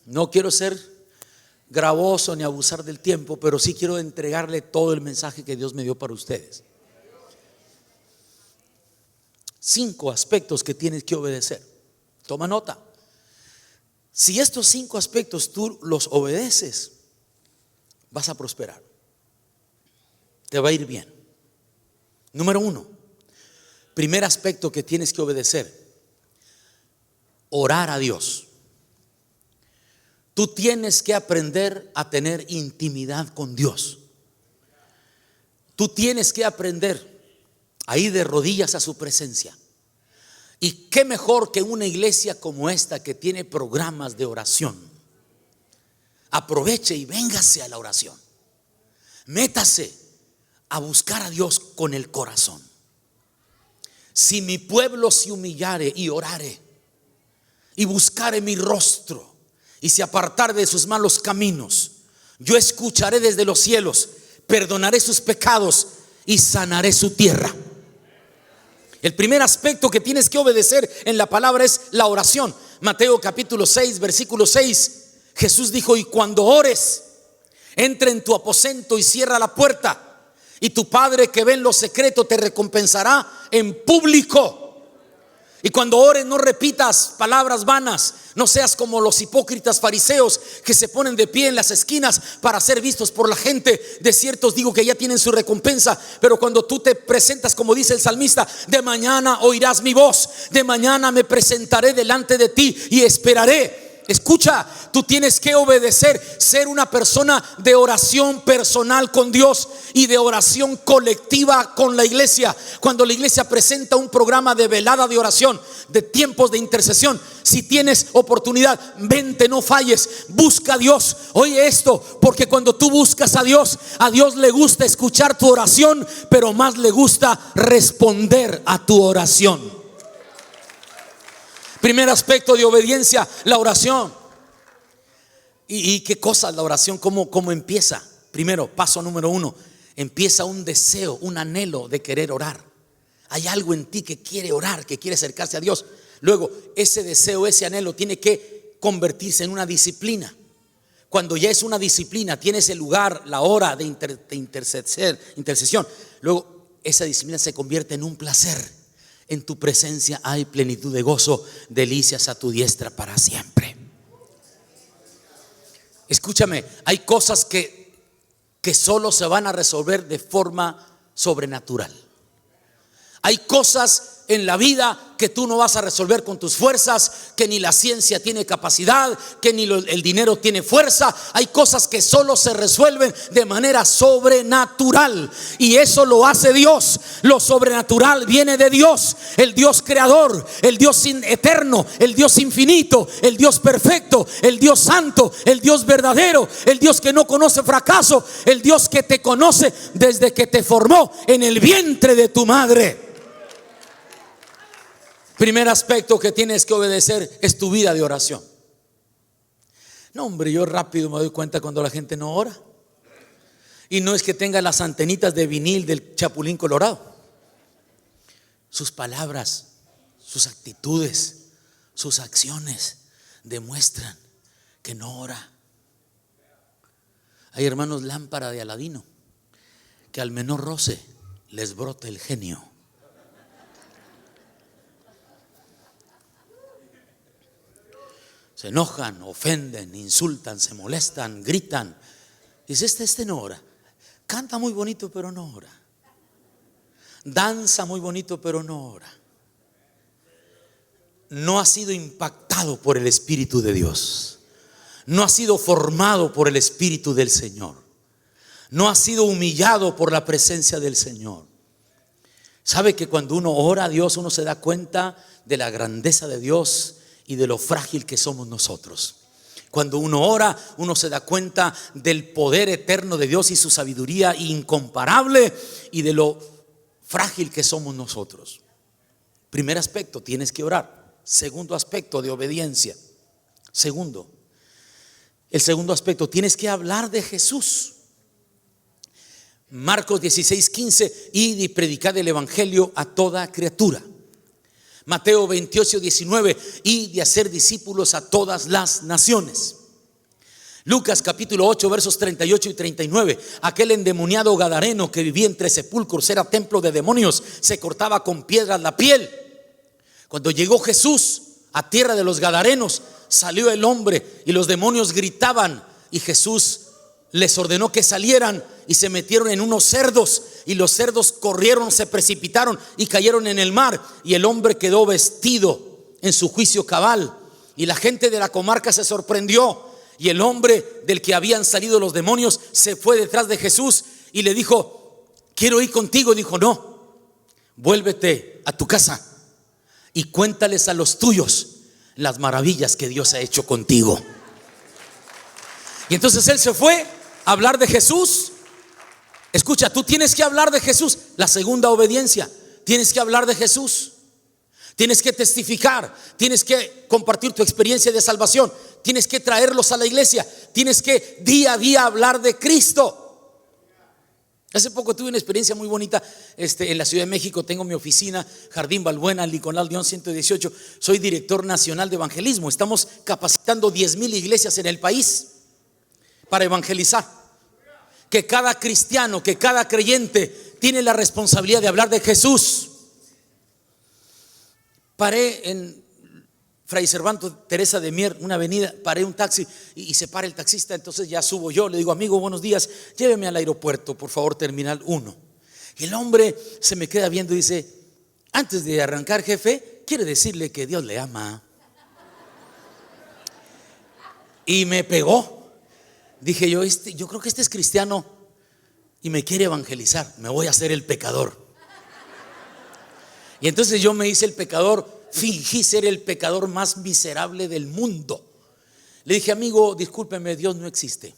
No quiero ser gravoso ni abusar del tiempo, pero sí quiero entregarle todo el mensaje que Dios me dio para ustedes. 5 aspectos que tienes que obedecer. Toma nota. Si estos 5 aspectos tú los obedeces, vas a prosperar. Te va a ir bien. Número 1, primer aspecto que tienes que obedecer: orar a Dios. Tú tienes que aprender a tener intimidad con Dios. Tú tienes que aprender a ir de rodillas a su presencia. Y qué mejor que una iglesia como esta que tiene programas de oración. Aproveche y véngase a la oración. Métase a buscar a Dios con el corazón. Si mi pueblo se humillare y orare y buscare mi rostro y se apartare de sus malos caminos, yo escucharé desde los cielos, perdonaré sus pecados y sanaré su tierra. El primer aspecto que tienes que obedecer en la palabra es la oración. Mateo capítulo 6, versículo 6, Jesús dijo: y cuando ores, entra en tu aposento y cierra la puerta, y tu Padre que ve en lo secreto te recompensará en público. Y cuando ores, no repitas palabras vanas. No seas como los hipócritas fariseos que se ponen de pie en las esquinas para ser vistos por la gente. De cierto os digo que ya tienen su recompensa. Pero cuando tú te presentas, como dice el salmista: de mañana oirás mi voz, de mañana me presentaré delante de ti y esperaré. Escucha, tú tienes que obedecer, ser una persona de oración personal con Dios y de oración colectiva con la iglesia. Cuando la iglesia presenta un programa de velada de oración, de tiempos de intercesión, si tienes oportunidad, vente, no falles, busca a Dios. Oye esto, porque cuando tú buscas a Dios le gusta escuchar tu oración, pero más le gusta responder a tu oración. Primer aspecto de obediencia, la oración. ¿Y qué cosa es la oración? ¿Cómo empieza? Primero, paso número 1, empieza un deseo, un anhelo de querer orar. Hay algo en ti que quiere orar, que quiere acercarse a Dios. Luego, ese deseo, ese anhelo tiene que convertirse en una disciplina. Cuando ya es una disciplina, tienes el lugar, la hora de intercesión. Luego, esa disciplina se convierte en un placer. En tu presencia hay plenitud de gozo, delicias a tu diestra para siempre. Escúchame, hay cosas que solo se van a resolver de forma sobrenatural. Hay cosas en la vida que tú no vas a resolver con tus fuerzas, que ni la ciencia tiene capacidad, que ni el dinero tiene fuerza. Hay cosas que solo se resuelven de manera sobrenatural, y eso lo hace Dios. Lo sobrenatural viene de Dios, el Dios creador, el Dios eterno, el Dios infinito, el Dios perfecto, el Dios santo, el Dios verdadero, el Dios que no conoce fracaso, el Dios que te conoce desde que te formó en el vientre de tu madre. Primer aspecto que tienes que obedecer es tu vida de oración. No, hombre, yo rápido me doy cuenta cuando la gente no ora. Y no es que tenga las antenitas de vinil del Chapulín Colorado. Sus palabras, sus actitudes, sus acciones demuestran que no ora. Hay hermanos lámpara de Aladino que al menor roce les brota el genio. Se enojan, ofenden, insultan, se molestan, gritan. Dice: este no ora. Canta muy bonito, pero no ora. Danza muy bonito, pero no ora. No ha sido impactado por el Espíritu de Dios. No ha sido formado por el Espíritu del Señor. No ha sido humillado por la presencia del Señor. ¿Sabe que cuando uno ora a Dios, uno se da cuenta de la grandeza de Dios y de lo frágil que somos nosotros? Cuando uno ora, uno se da cuenta del poder eterno de Dios y su sabiduría incomparable, y de lo frágil que somos nosotros. Primer aspecto, tienes que orar. Segundo aspecto de obediencia. El segundo aspecto, tienes que hablar de Jesús. Marcos 16:15, id y predicad el evangelio a toda criatura. Mateo 28:19, y de hacer discípulos a todas las naciones. Lucas capítulo 8 versos 38 y 39. Aquel endemoniado gadareno que vivía entre sepulcros, era templo de demonios, se cortaba con piedras la piel. Cuando llegó Jesús a tierra de los gadarenos, salió el hombre y los demonios gritaban, y Jesús les ordenó que salieran y se metieron en unos cerdos, y los cerdos corrieron, se precipitaron y cayeron en el mar, y el hombre quedó vestido en su juicio cabal. Y la gente de la comarca se sorprendió, y el hombre del que habían salido los demonios se fue detrás de Jesús y le dijo: quiero ir contigo. Dijo: no, vuélvete a tu casa y cuéntales a los tuyos las maravillas que Dios ha hecho contigo. Y entonces él se fue a hablar de Jesús. Escucha, tú tienes que hablar de Jesús. La segunda obediencia, tienes que hablar de Jesús. Tienes que testificar, tienes que compartir tu experiencia de salvación, tienes que traerlos a la iglesia, tienes que día a día hablar de Cristo. Hace poco tuve una experiencia muy bonita en la Ciudad de México. Tengo mi oficina, Jardín Balbuena, Liconal León 118. Soy director nacional de evangelismo. Estamos capacitando 10,000 iglesias en el país para evangelizar. Que cada cristiano, que cada creyente tiene la responsabilidad de hablar de Jesús. Paré en Fray Servando Teresa de Mier, una avenida, paré un taxi y se para el taxista. Entonces ya subo yo, le digo: amigo, buenos días, lléveme al aeropuerto, por favor, terminal 1. Y el hombre se me queda viendo y dice: antes de arrancar, jefe, quiere decirle que Dios le ama. Y me pegó. Dije yo: yo creo que este es cristiano y me quiere evangelizar, me voy a hacer el pecador. Y entonces yo me hice el pecador, fingí ser el pecador más miserable del mundo. Le dije: amigo, discúlpeme, Dios no existe.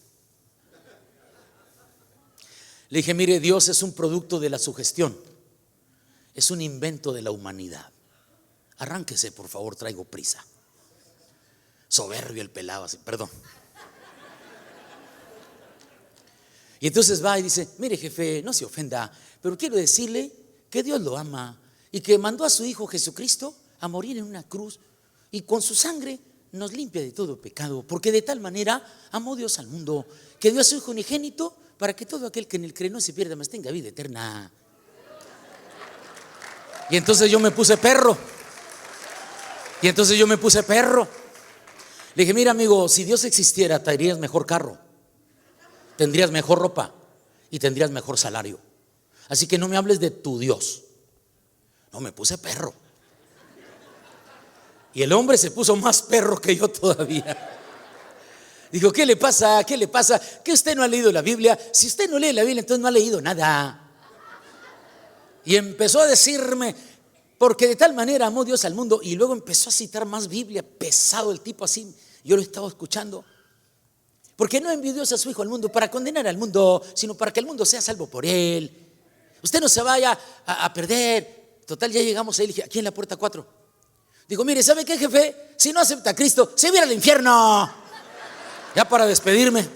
Le dije: mire, Dios es un producto de la sugestión, es un invento de la humanidad. Arránquese, por favor, traigo prisa. Soberbio el pelado, así, perdón. Y entonces va y dice: mire, jefe, no se ofenda, pero quiero decirle que Dios lo ama y que mandó a su Hijo Jesucristo a morir en una cruz, y con su sangre nos limpia de todo pecado, porque de tal manera amó Dios al mundo, que dio a su Hijo unigénito, para que todo aquel que en él cree no se pierda, mas tenga vida eterna. Y entonces yo me puse perro. Le dije: mira, amigo, si Dios existiera, tendrías mejor carro, tendrías mejor ropa y tendrías mejor salario. Así que no me hables de tu Dios. No, me puse perro. Y el hombre se puso más perro que yo todavía. Dijo: ¿qué le pasa? ¿Qué le pasa? ¿Que usted no ha leído la Biblia? Si usted no lee la Biblia, entonces no ha leído nada. Y empezó a decirme: porque de tal manera amó Dios al mundo. Y luego empezó a citar más Biblia, pesado el tipo así. Yo lo estaba escuchando. Porque no envió Dios a su Hijo al mundo para condenar al mundo, sino para que el mundo sea salvo por él. Usted no se vaya a perder. Total, ya llegamos ahí, le dije: aquí en la puerta 4. Digo: mire, ¿sabe qué, jefe? Si no acepta a Cristo, se va a ir al infierno. Ya para despedirme.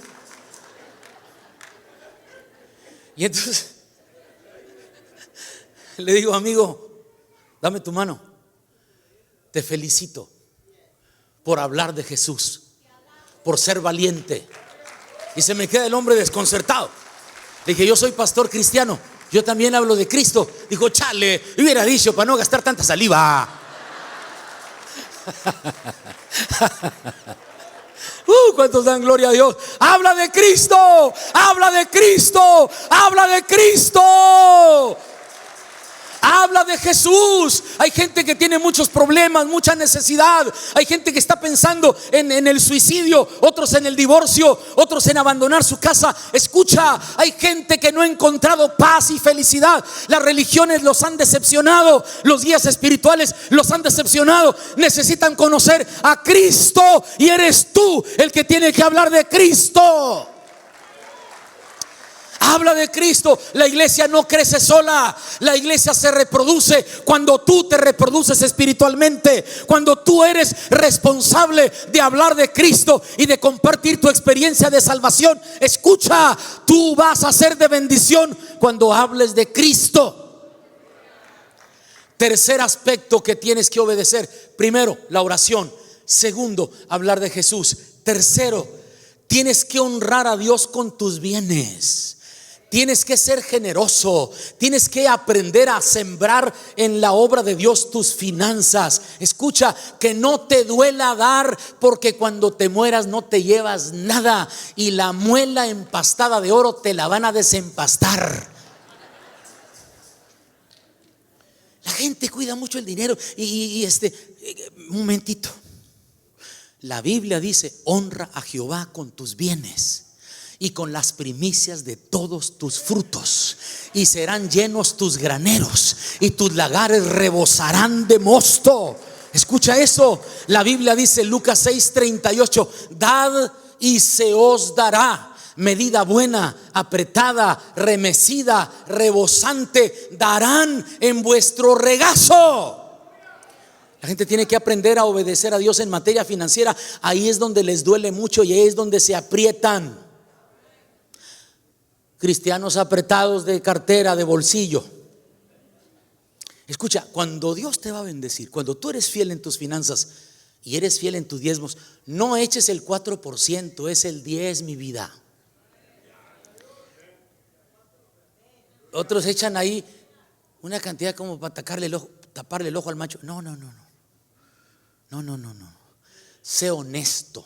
Y entonces le digo: amigo, dame tu mano. Te felicito por hablar de Jesús, por ser valiente. Y se me queda el hombre desconcertado. Le dije: yo soy pastor cristiano, yo también hablo de Cristo. Dijo: chale, hubiera dicho para no gastar tanta saliva. ¿Cuántos dan gloria a Dios? Habla de Cristo, habla de Cristo, habla de Cristo. Habla de Jesús. Hay gente que tiene muchos problemas, mucha necesidad. Hay gente que está pensando en el suicidio, otros en el divorcio, otros en abandonar su casa. Escucha, hay gente que no ha encontrado paz y felicidad. Las religiones los han decepcionado, los guías espirituales los han decepcionado. Necesitan conocer a Cristo, y eres tú el que tiene que hablar de Cristo. Habla de Cristo. La iglesia no crece sola. La iglesia se reproduce cuando tú te reproduces espiritualmente. Cuando tú eres responsable de hablar de Cristo y de compartir tu experiencia de salvación. Escucha, tú vas a ser de bendición cuando hables de Cristo. Tercer aspecto que tienes que obedecer: primero, la oración. Segundo, hablar de Jesús. Tercero, Tienes que honrar a Dios con tus bienes. Tienes que ser generoso. Tienes que aprender a sembrar en la obra de Dios tus finanzas. Escucha, que no te duela dar, porque cuando te mueras no te llevas nada, y la muela empastada de oro te la van a desempastar. La gente cuida mucho el dinero un momentito. La Biblia dice: honra a Jehová con tus bienes y con las primicias de todos tus frutos, y serán llenos tus graneros, y tus lagares rebosarán de mosto. Escucha eso. La Biblia dice en Lucas 6:38: dad y se os dará, medida buena, apretada, remecida, rebosante, darán en vuestro regazo. La gente tiene que aprender a obedecer a Dios en materia financiera. Ahí es donde les duele mucho y ahí es donde se aprietan. Cristianos apretados de cartera, de bolsillo. Escucha, cuando Dios te va a bendecir, cuando tú eres fiel en tus finanzas y eres fiel en tus diezmos, no eches el 4%, es el 10%, mi vida. Otros echan ahí una cantidad como para taparle el ojo al macho. No. Sé honesto,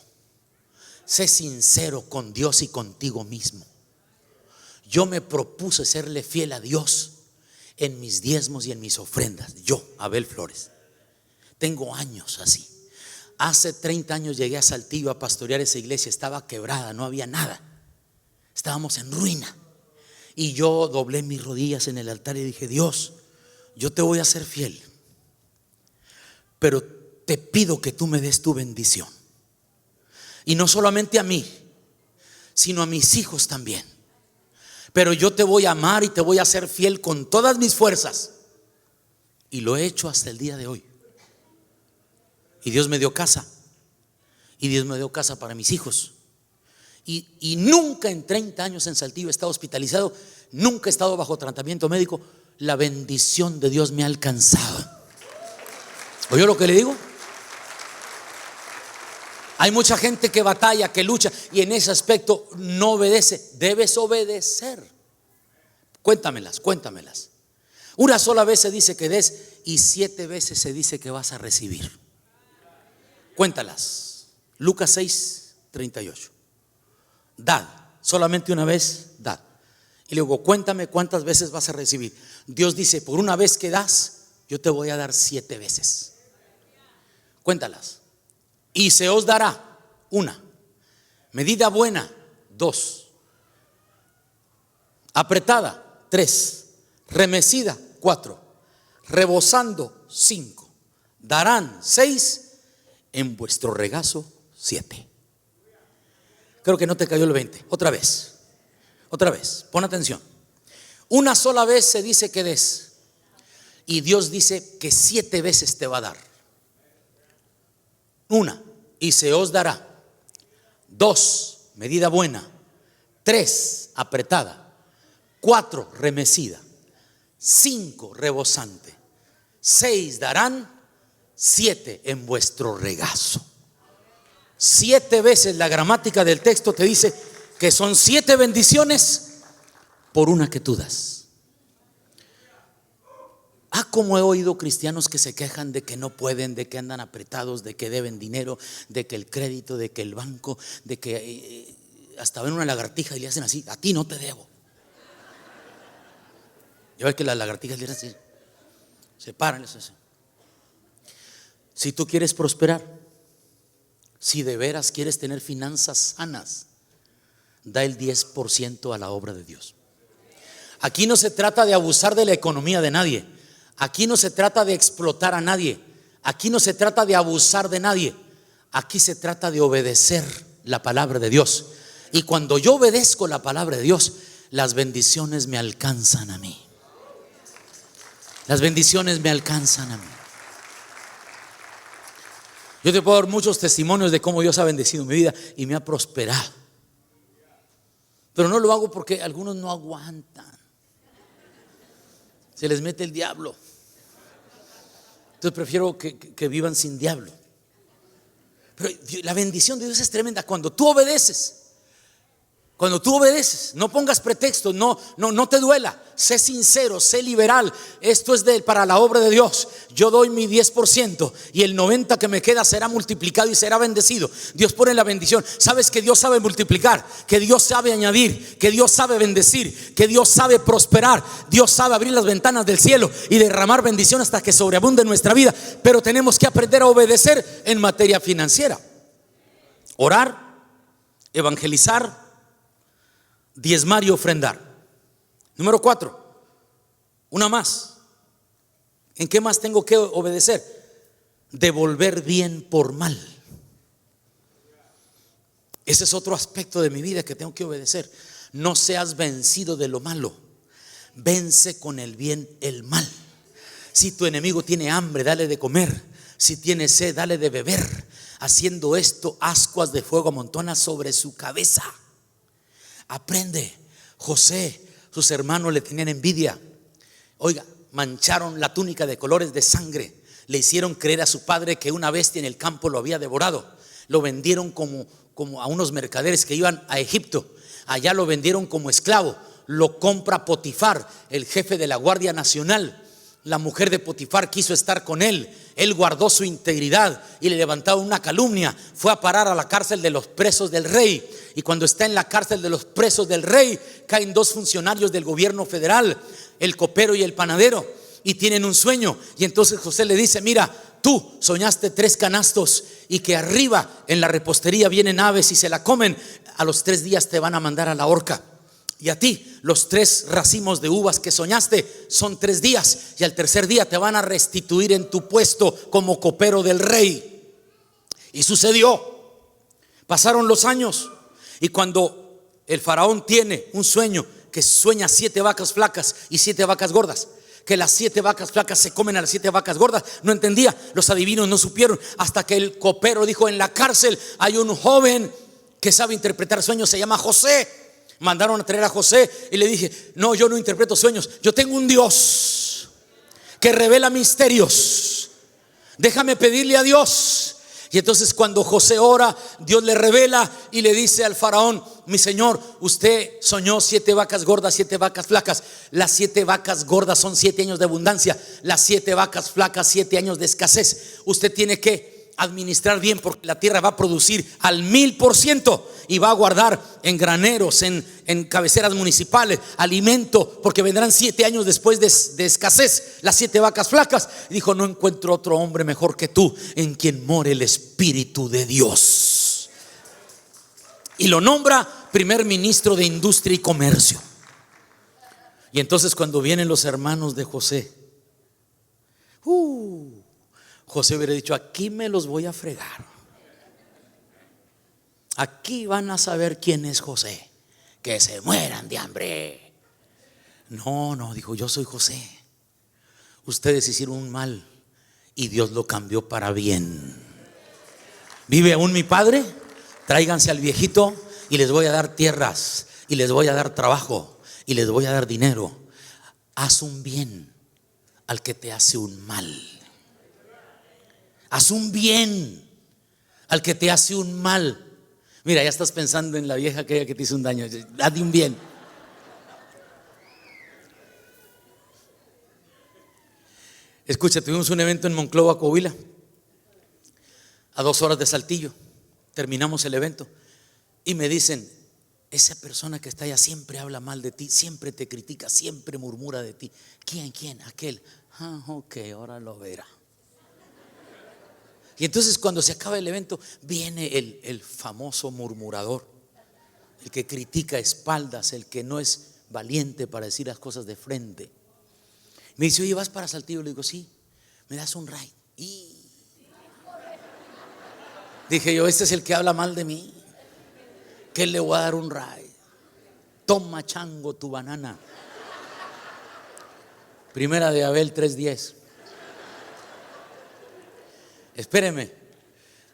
sé sincero con Dios y contigo mismo. Yo me propuse serle fiel a Dios en mis diezmos y en mis ofrendas. Yo, Abel Flores, tengo años así. Hace 30 años llegué a Saltillo a pastorear esa iglesia. Estaba quebrada, no había nada. Estábamos en ruina. Y yo doblé mis rodillas en el altar y dije: Dios, yo te voy a ser fiel, pero te pido que tú me des tu bendición. Y no solamente a mí, sino a mis hijos también. Pero yo te voy a amar y te voy a ser fiel con todas mis fuerzas. Y lo he hecho hasta el día de hoy. Y Dios me dio casa. Y Dios me dio casa para mis hijos. Y nunca en 30 años en Saltillo he estado hospitalizado. Nunca he estado bajo tratamiento médico. La bendición de Dios me ha alcanzado. ¿Oyó lo que le digo? Hay mucha gente que batalla, que lucha, y en ese aspecto no obedece. Debes obedecer. Cuéntamelas. Una sola vez se dice que des, y 7 veces se dice que vas a recibir. Cuéntalas. Lucas 6:38. Dad, solamente una vez dad. Y luego cuéntame cuántas veces vas a recibir. Dios dice: por una vez que das, yo te voy a dar 7 veces. Cuéntalas. Y se os dará, 1, medida buena, 2, apretada, 3, remecida, 4, rebosando, 5, darán 6, en vuestro regazo 7. Creo que no te cayó el 20. Otra vez, pon atención. Una sola vez se dice que des, y Dios dice que 7 veces te va a dar. 1, y se os dará. 2, medida buena. 3, apretada. 4, remecida. 5, rebosante. 6, darán. 7, en vuestro regazo. 7 veces la gramática del texto te dice que son 7 bendiciones por una que tú das. Como he oído cristianos que se quejan de que no pueden, de que andan apretados, de que deben dinero, de que el crédito, de que el banco, de que hasta ven una lagartija y le hacen así: a ti no te debo. Ya ves que las lagartijas le hacen así, se paran, les hacen. Si tú quieres prosperar, si de veras quieres tener finanzas sanas, da el 10% a la obra de Dios. Aquí no se trata de abusar de la economía de nadie. Aquí no se trata de explotar a nadie. Aquí no se trata de abusar de nadie. Aquí se trata de obedecer la palabra de Dios. Y cuando yo obedezco la palabra de Dios, las bendiciones me alcanzan a mí. Las bendiciones me alcanzan a mí. Yo te puedo dar muchos testimonios de cómo Dios ha bendecido mi vida y me ha prosperado. Pero no lo hago porque algunos no aguantan. Se les mete el diablo. Entonces prefiero que vivan sin diablo. Pero la bendición de Dios es tremenda. Cuando tú obedeces, Cuando tú obedeces, no pongas pretextos, no te duela, sé sincero, sé liberal. Esto es para la obra de Dios. Yo doy mi 10% y el 90% que me queda será multiplicado y será bendecido. Dios pone la bendición. Sabes que Dios sabe multiplicar, que Dios sabe añadir, que Dios sabe bendecir, que Dios sabe prosperar. Dios sabe abrir las ventanas del cielo y derramar bendición hasta que sobreabunde en nuestra vida. Pero tenemos que aprender a obedecer en materia financiera. Orar, evangelizar, diezmar y ofrendar. Número 4, una más. ¿En qué más tengo que obedecer? Devolver bien por mal. Ese es otro aspecto de mi vida que tengo que obedecer. No seas vencido de lo malo, vence con el bien el mal. Si tu enemigo tiene hambre, dale de comer. Si tiene sed, dale de beber. Haciendo esto, ascuas de fuego amontonas sobre su cabeza. Aprende. José, sus hermanos le tenían envidia. Oiga, mancharon la túnica de colores de sangre. Le hicieron creer a su padre que una bestia en el campo lo había devorado. Lo vendieron como a unos mercaderes que iban a Egipto. Allá lo vendieron como esclavo. Lo compra Potifar, el jefe de la Guardia Nacional. La mujer de Potifar quiso estar con él. Él guardó su integridad y le levantaron una calumnia. Fue a parar a la cárcel de los presos del rey. Y cuando está en la cárcel de los presos del rey, caen 2 funcionarios del gobierno federal, el copero y el panadero, y tienen un sueño. Y entonces José le dice: mira, tú soñaste 3 canastos y que arriba en la repostería vienen aves y se la comen. A los 3 días te van a mandar a la horca. Y a ti los 3 racimos de uvas que soñaste son 3 días, y al tercer día te van a restituir en tu puesto como copero del rey. Y sucedió. Pasaron los años, y cuando el faraón tiene un sueño, que sueña 7 vacas flacas y 7 vacas gordas, que las 7 vacas flacas se comen a las 7 vacas gordas, no entendía. Los adivinos no supieron, hasta que el copero dijo: en la cárcel hay un joven que sabe interpretar sueños, se llama José. Mandaron a traer a José y le dije: no, yo no interpreto sueños, yo tengo un Dios que revela misterios, déjame pedirle a Dios. Y entonces cuando José ora, Dios le revela y le dice al faraón: mi señor, usted soñó 7 vacas gordas, 7 vacas flacas. Las 7 vacas gordas son 7 años de abundancia, las 7 vacas flacas 7 años de escasez. Usted tiene que administrar bien, porque la tierra va a producir al 1000% y va a guardar en graneros, en cabeceras municipales, alimento, porque vendrán 7 años después de escasez, las 7 vacas flacas. Y dijo: no encuentro otro hombre mejor que tú, en quien more el Espíritu de Dios. Y lo nombra primer ministro de Industria y Comercio. Y entonces cuando vienen los hermanos de José, José hubiera dicho: aquí me los voy a fregar. Aquí van a saber quién es José. Que se mueran de hambre. No, dijo: yo soy José. Ustedes hicieron un mal y Dios lo cambió para bien. ¿Vive aún mi padre? Tráiganse al viejito y les voy a dar tierras, y les voy a dar trabajo, y les voy a dar dinero. Haz un bien al que te hace un mal. Haz un bien al que te hace un mal. Mira, ya estás pensando en la vieja aquella que te hizo un daño. Hazle un bien. Escucha, tuvimos un evento en Monclova, Coahuila, a 2 horas de Saltillo. Terminamos el evento y me dicen: esa persona que está allá siempre habla mal de ti, siempre te critica, siempre murmura de ti. ¿Quién? Aquel. Ok, ahora lo verá. Y entonces cuando se acaba el evento, viene el famoso murmurador, el que critica a espaldas, el que no es valiente para decir las cosas de frente. Me dice: oye, ¿vas para Saltillo? Le digo: sí. ¿Me das un ride? Y dije yo: este es el que habla mal de mí, que le voy a dar un ride. Toma, chango, tu banana. Primera de Abel 3:10. Espéreme.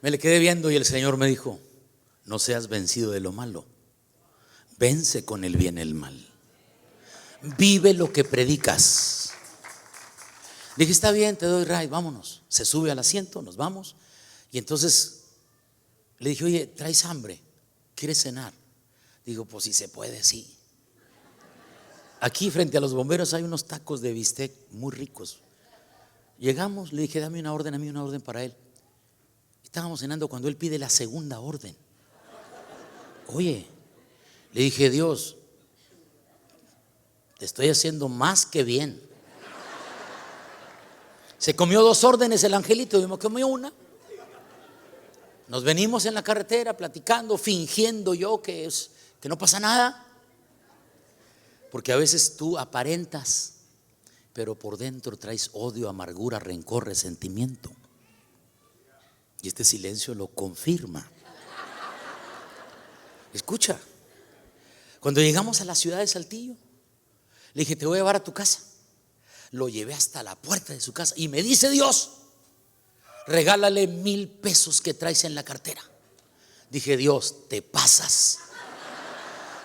Me le quedé viendo y el Señor me dijo: no seas vencido de lo malo, vence con el bien el mal. Vive lo que predicas. Dije: está bien, te doy ride, vámonos. Se sube al asiento, nos vamos. Y entonces le dije: oye, ¿traes hambre? ¿Quieres cenar? Digo, pues si se puede, sí. Aquí frente a los bomberos hay unos tacos de bistec muy ricos. Llegamos, le dije, dame una orden, a mí una orden para él. Estábamos cenando cuando él pide la segunda orden. Oye, le dije, Dios, te estoy haciendo más que bien. Se comió 2 órdenes el angelito, yo me comí una. Nos venimos en la carretera platicando, fingiendo yo que no pasa nada. Porque a veces tú aparentas, pero por dentro traes odio, amargura, rencor, resentimiento. Y este silencio lo confirma. Escucha, cuando llegamos a la ciudad de Saltillo, le dije, te voy a llevar a tu casa. Lo llevé hasta la puerta de su casa y me dice Dios, regálale 1,000 pesos que traes en la cartera. Dije, Dios, te pasas.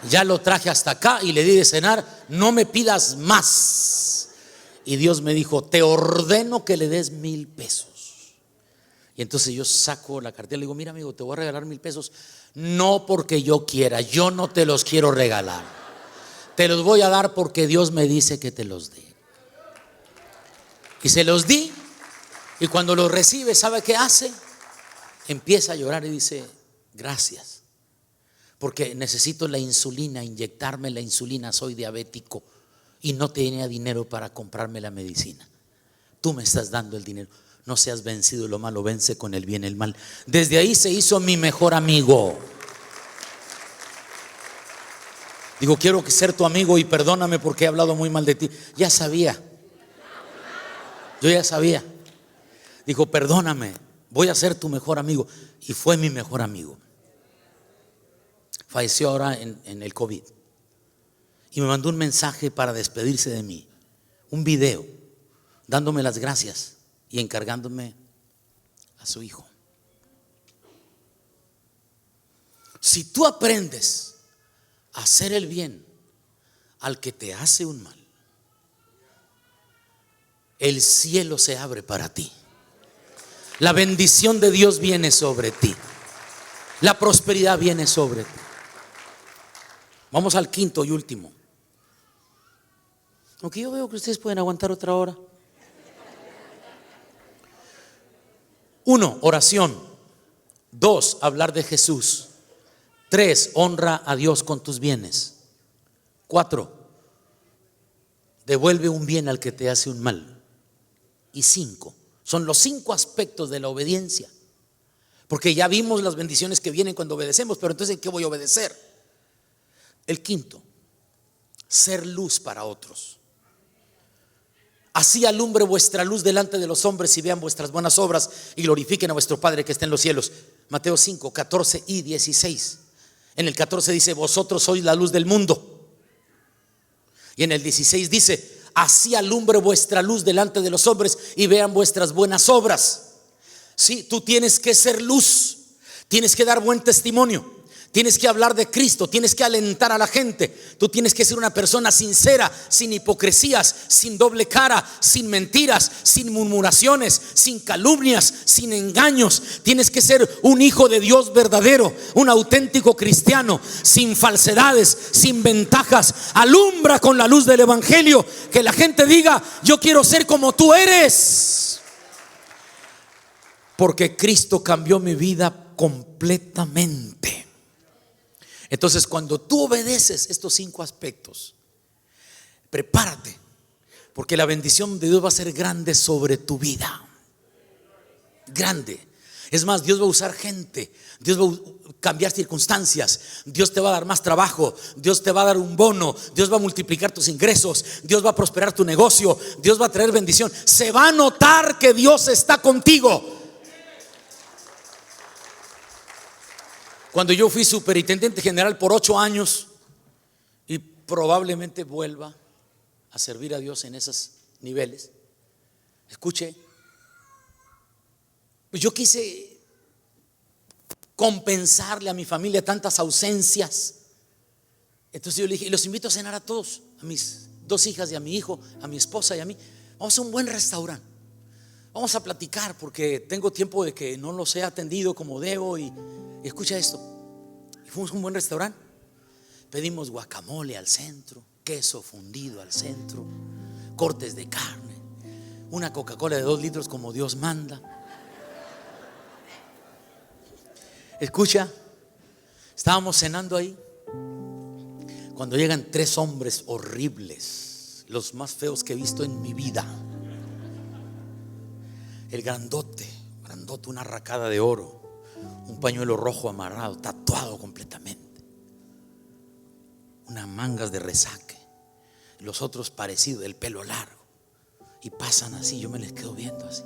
Ya lo traje hasta acá y le di de cenar, no me pidas más. Y Dios me dijo, te ordeno que le des 1,000 pesos. Y entonces yo saco la cartera y le digo, mira amigo, te voy a regalar 1,000 pesos. No porque yo quiera, yo no te los quiero regalar. Te los voy a dar porque Dios me dice que te los dé. Y se los di. Y cuando los recibe, ¿sabe qué hace? Empieza a llorar y dice, gracias, porque necesito la insulina, inyectarme la insulina, soy diabético y no tenía dinero para comprarme la medicina. Tú me estás dando el dinero. No seas vencido, lo malo vence con el bien el mal. Desde ahí se hizo mi mejor amigo. Digo, quiero ser tu amigo y perdóname porque he hablado muy mal de ti. Ya sabía. Yo ya sabía. Dijo, perdóname, voy a ser tu mejor amigo. Y fue mi mejor amigo. Falleció ahora en el COVID. Y me mandó un mensaje para despedirse de mí. Un video, dándome las gracias y encargándome a su hijo. Si tú aprendes a hacer el bien al que te hace un mal, el cielo se abre para ti. La bendición de Dios viene sobre ti. La prosperidad viene sobre ti. Vamos al quinto y último. Aunque yo veo que ustedes pueden aguantar otra hora. 1, oración. 2, hablar de Jesús. 3, honra a Dios con tus bienes. 4, devuelve un bien al que te hace un mal. Y 5, son los 5 aspectos de la obediencia. Porque ya vimos las bendiciones que vienen cuando obedecemos, pero entonces ¿en qué voy a obedecer? El quinto, ser luz para otros. Así alumbre vuestra luz delante de los hombres y vean vuestras buenas obras y glorifiquen a vuestro Padre que está en los cielos. Mateo 5, 14 y 16. En el 14 dice, vosotros sois la luz del mundo. Y en el 16 dice, así alumbre vuestra luz delante de los hombres y vean vuestras buenas obras. Sí, tú tienes que ser luz, tienes que dar buen testimonio, tienes que hablar de Cristo, tienes que alentar a la gente. Tú tienes que ser una persona sincera, sin hipocresías, sin doble cara, sin mentiras, sin murmuraciones, sin calumnias, sin engaños. Tienes que ser un hijo de Dios verdadero, un auténtico cristiano, sin falsedades, sin ventajas. Alumbra con la luz del evangelio, que la gente diga, yo quiero ser como tú eres. Porque Cristo cambió mi vida completamente. Entonces, cuando tú obedeces estos 5 aspectos, prepárate, porque la bendición de Dios va a ser grande sobre tu vida. Grande. Es más, Dios va a usar gente, Dios va a cambiar circunstancias, Dios te va a dar más trabajo, Dios te va a dar un bono, Dios va a multiplicar tus ingresos, Dios va a prosperar tu negocio, Dios va a traer bendición. Se va a notar que Dios está contigo. Cuando yo fui superintendente general por 8 años y probablemente vuelva a servir a Dios en esos niveles, escuche, pues yo quise compensarle a mi familia tantas ausencias. Entonces yo le dije, y los invito a cenar a todos, a mis 2 hijas y a mi hijo, a mi esposa y a mí. Vamos a un buen restaurante, vamos a platicar porque tengo tiempo de que no los he atendido como debo. Y escucha esto, y fuimos a un buen restaurante Pedimos guacamole al centro, queso fundido al centro, cortes de carne, una Coca-Cola de 2 litros como Dios manda. Escucha, estábamos cenando ahí cuando llegan 3 hombres horribles, los más feos que he visto en mi vida. El grandote, una racada de oro, un pañuelo rojo amarrado, tatuado completamente, unas mangas de resaque. Los otros parecidos, el pelo largo, y pasan así, yo me les quedo viendo así.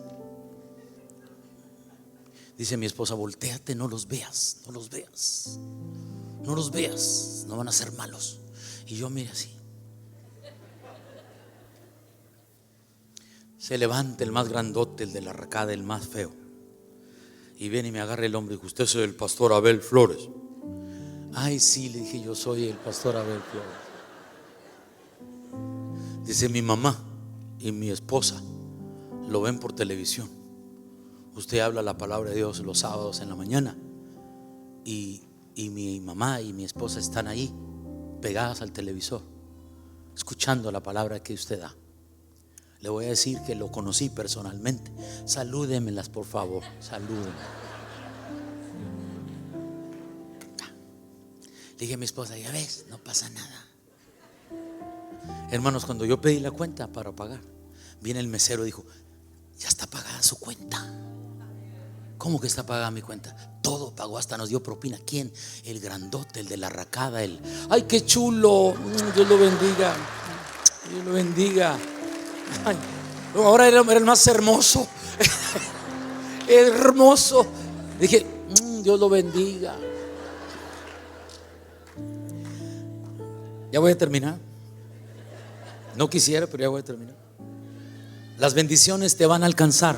Dice mi esposa: voltéate, no los veas, no los veas, no los veas, no van a ser malos. Y yo mire así. Se levanta el más grandote, el de la racada, el más feo, y viene y me agarra el hombre y dice: usted es el pastor Abel Flores. Ay, sí, le dije, yo soy el pastor Abel Flores. Dice: mi mamá y mi esposa lo ven por televisión. Usted habla la palabra de Dios los sábados en la mañana, y mi mamá y mi esposa están ahí pegadas al televisor escuchando la palabra que usted da. Le voy a decir que lo conocí personalmente. Salúdemelas, por favor, salúdenme. Le dije a mi esposa: ya ves, no pasa nada. Hermanos, cuando yo pedí la cuenta para pagar, viene el mesero y dijo: ya está pagada su cuenta. ¿Cómo que está pagada mi cuenta? Todo pagó, hasta nos dio propina. ¿Quién? El grandote, el de la racada, el ay, qué chulo, Dios lo bendiga, Dios lo bendiga. Ay, ahora era el más hermoso. Hermoso. Dije: Dios lo bendiga. Ya voy a terminar. No quisiera, pero ya voy a terminar. Las bendiciones te van a alcanzar.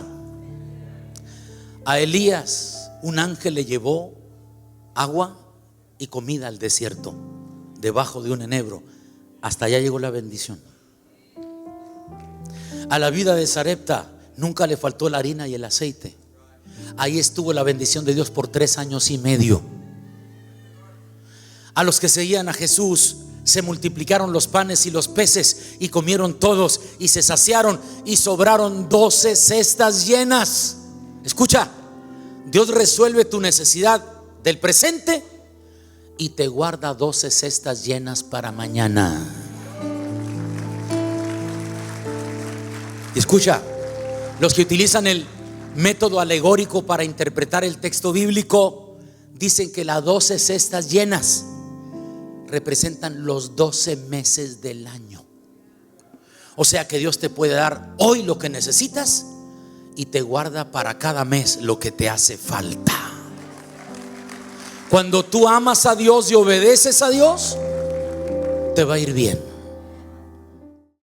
A Elías un ángel le llevó agua y comida al desierto, debajo de un enebro. Hasta allá llegó la bendición. A la vida de Sarepta nunca le faltó la harina y el aceite. Ahí estuvo la bendición de Dios por 3 años y medio. A los que seguían a Jesús se multiplicaron los panes y los peces, y comieron todos y se saciaron, y sobraron 12 cestas llenas. Escucha, Dios resuelve tu necesidad del presente y te guarda 12 cestas llenas para mañana. Y escucha, los que utilizan el método alegórico para interpretar el texto bíblico dicen que las 12 cestas llenas representan los 12 meses del año. O sea que Dios te puede dar hoy lo que necesitas y te guarda para cada mes lo que te hace falta. Cuando tú amas a Dios y obedeces a Dios, te va a ir bien.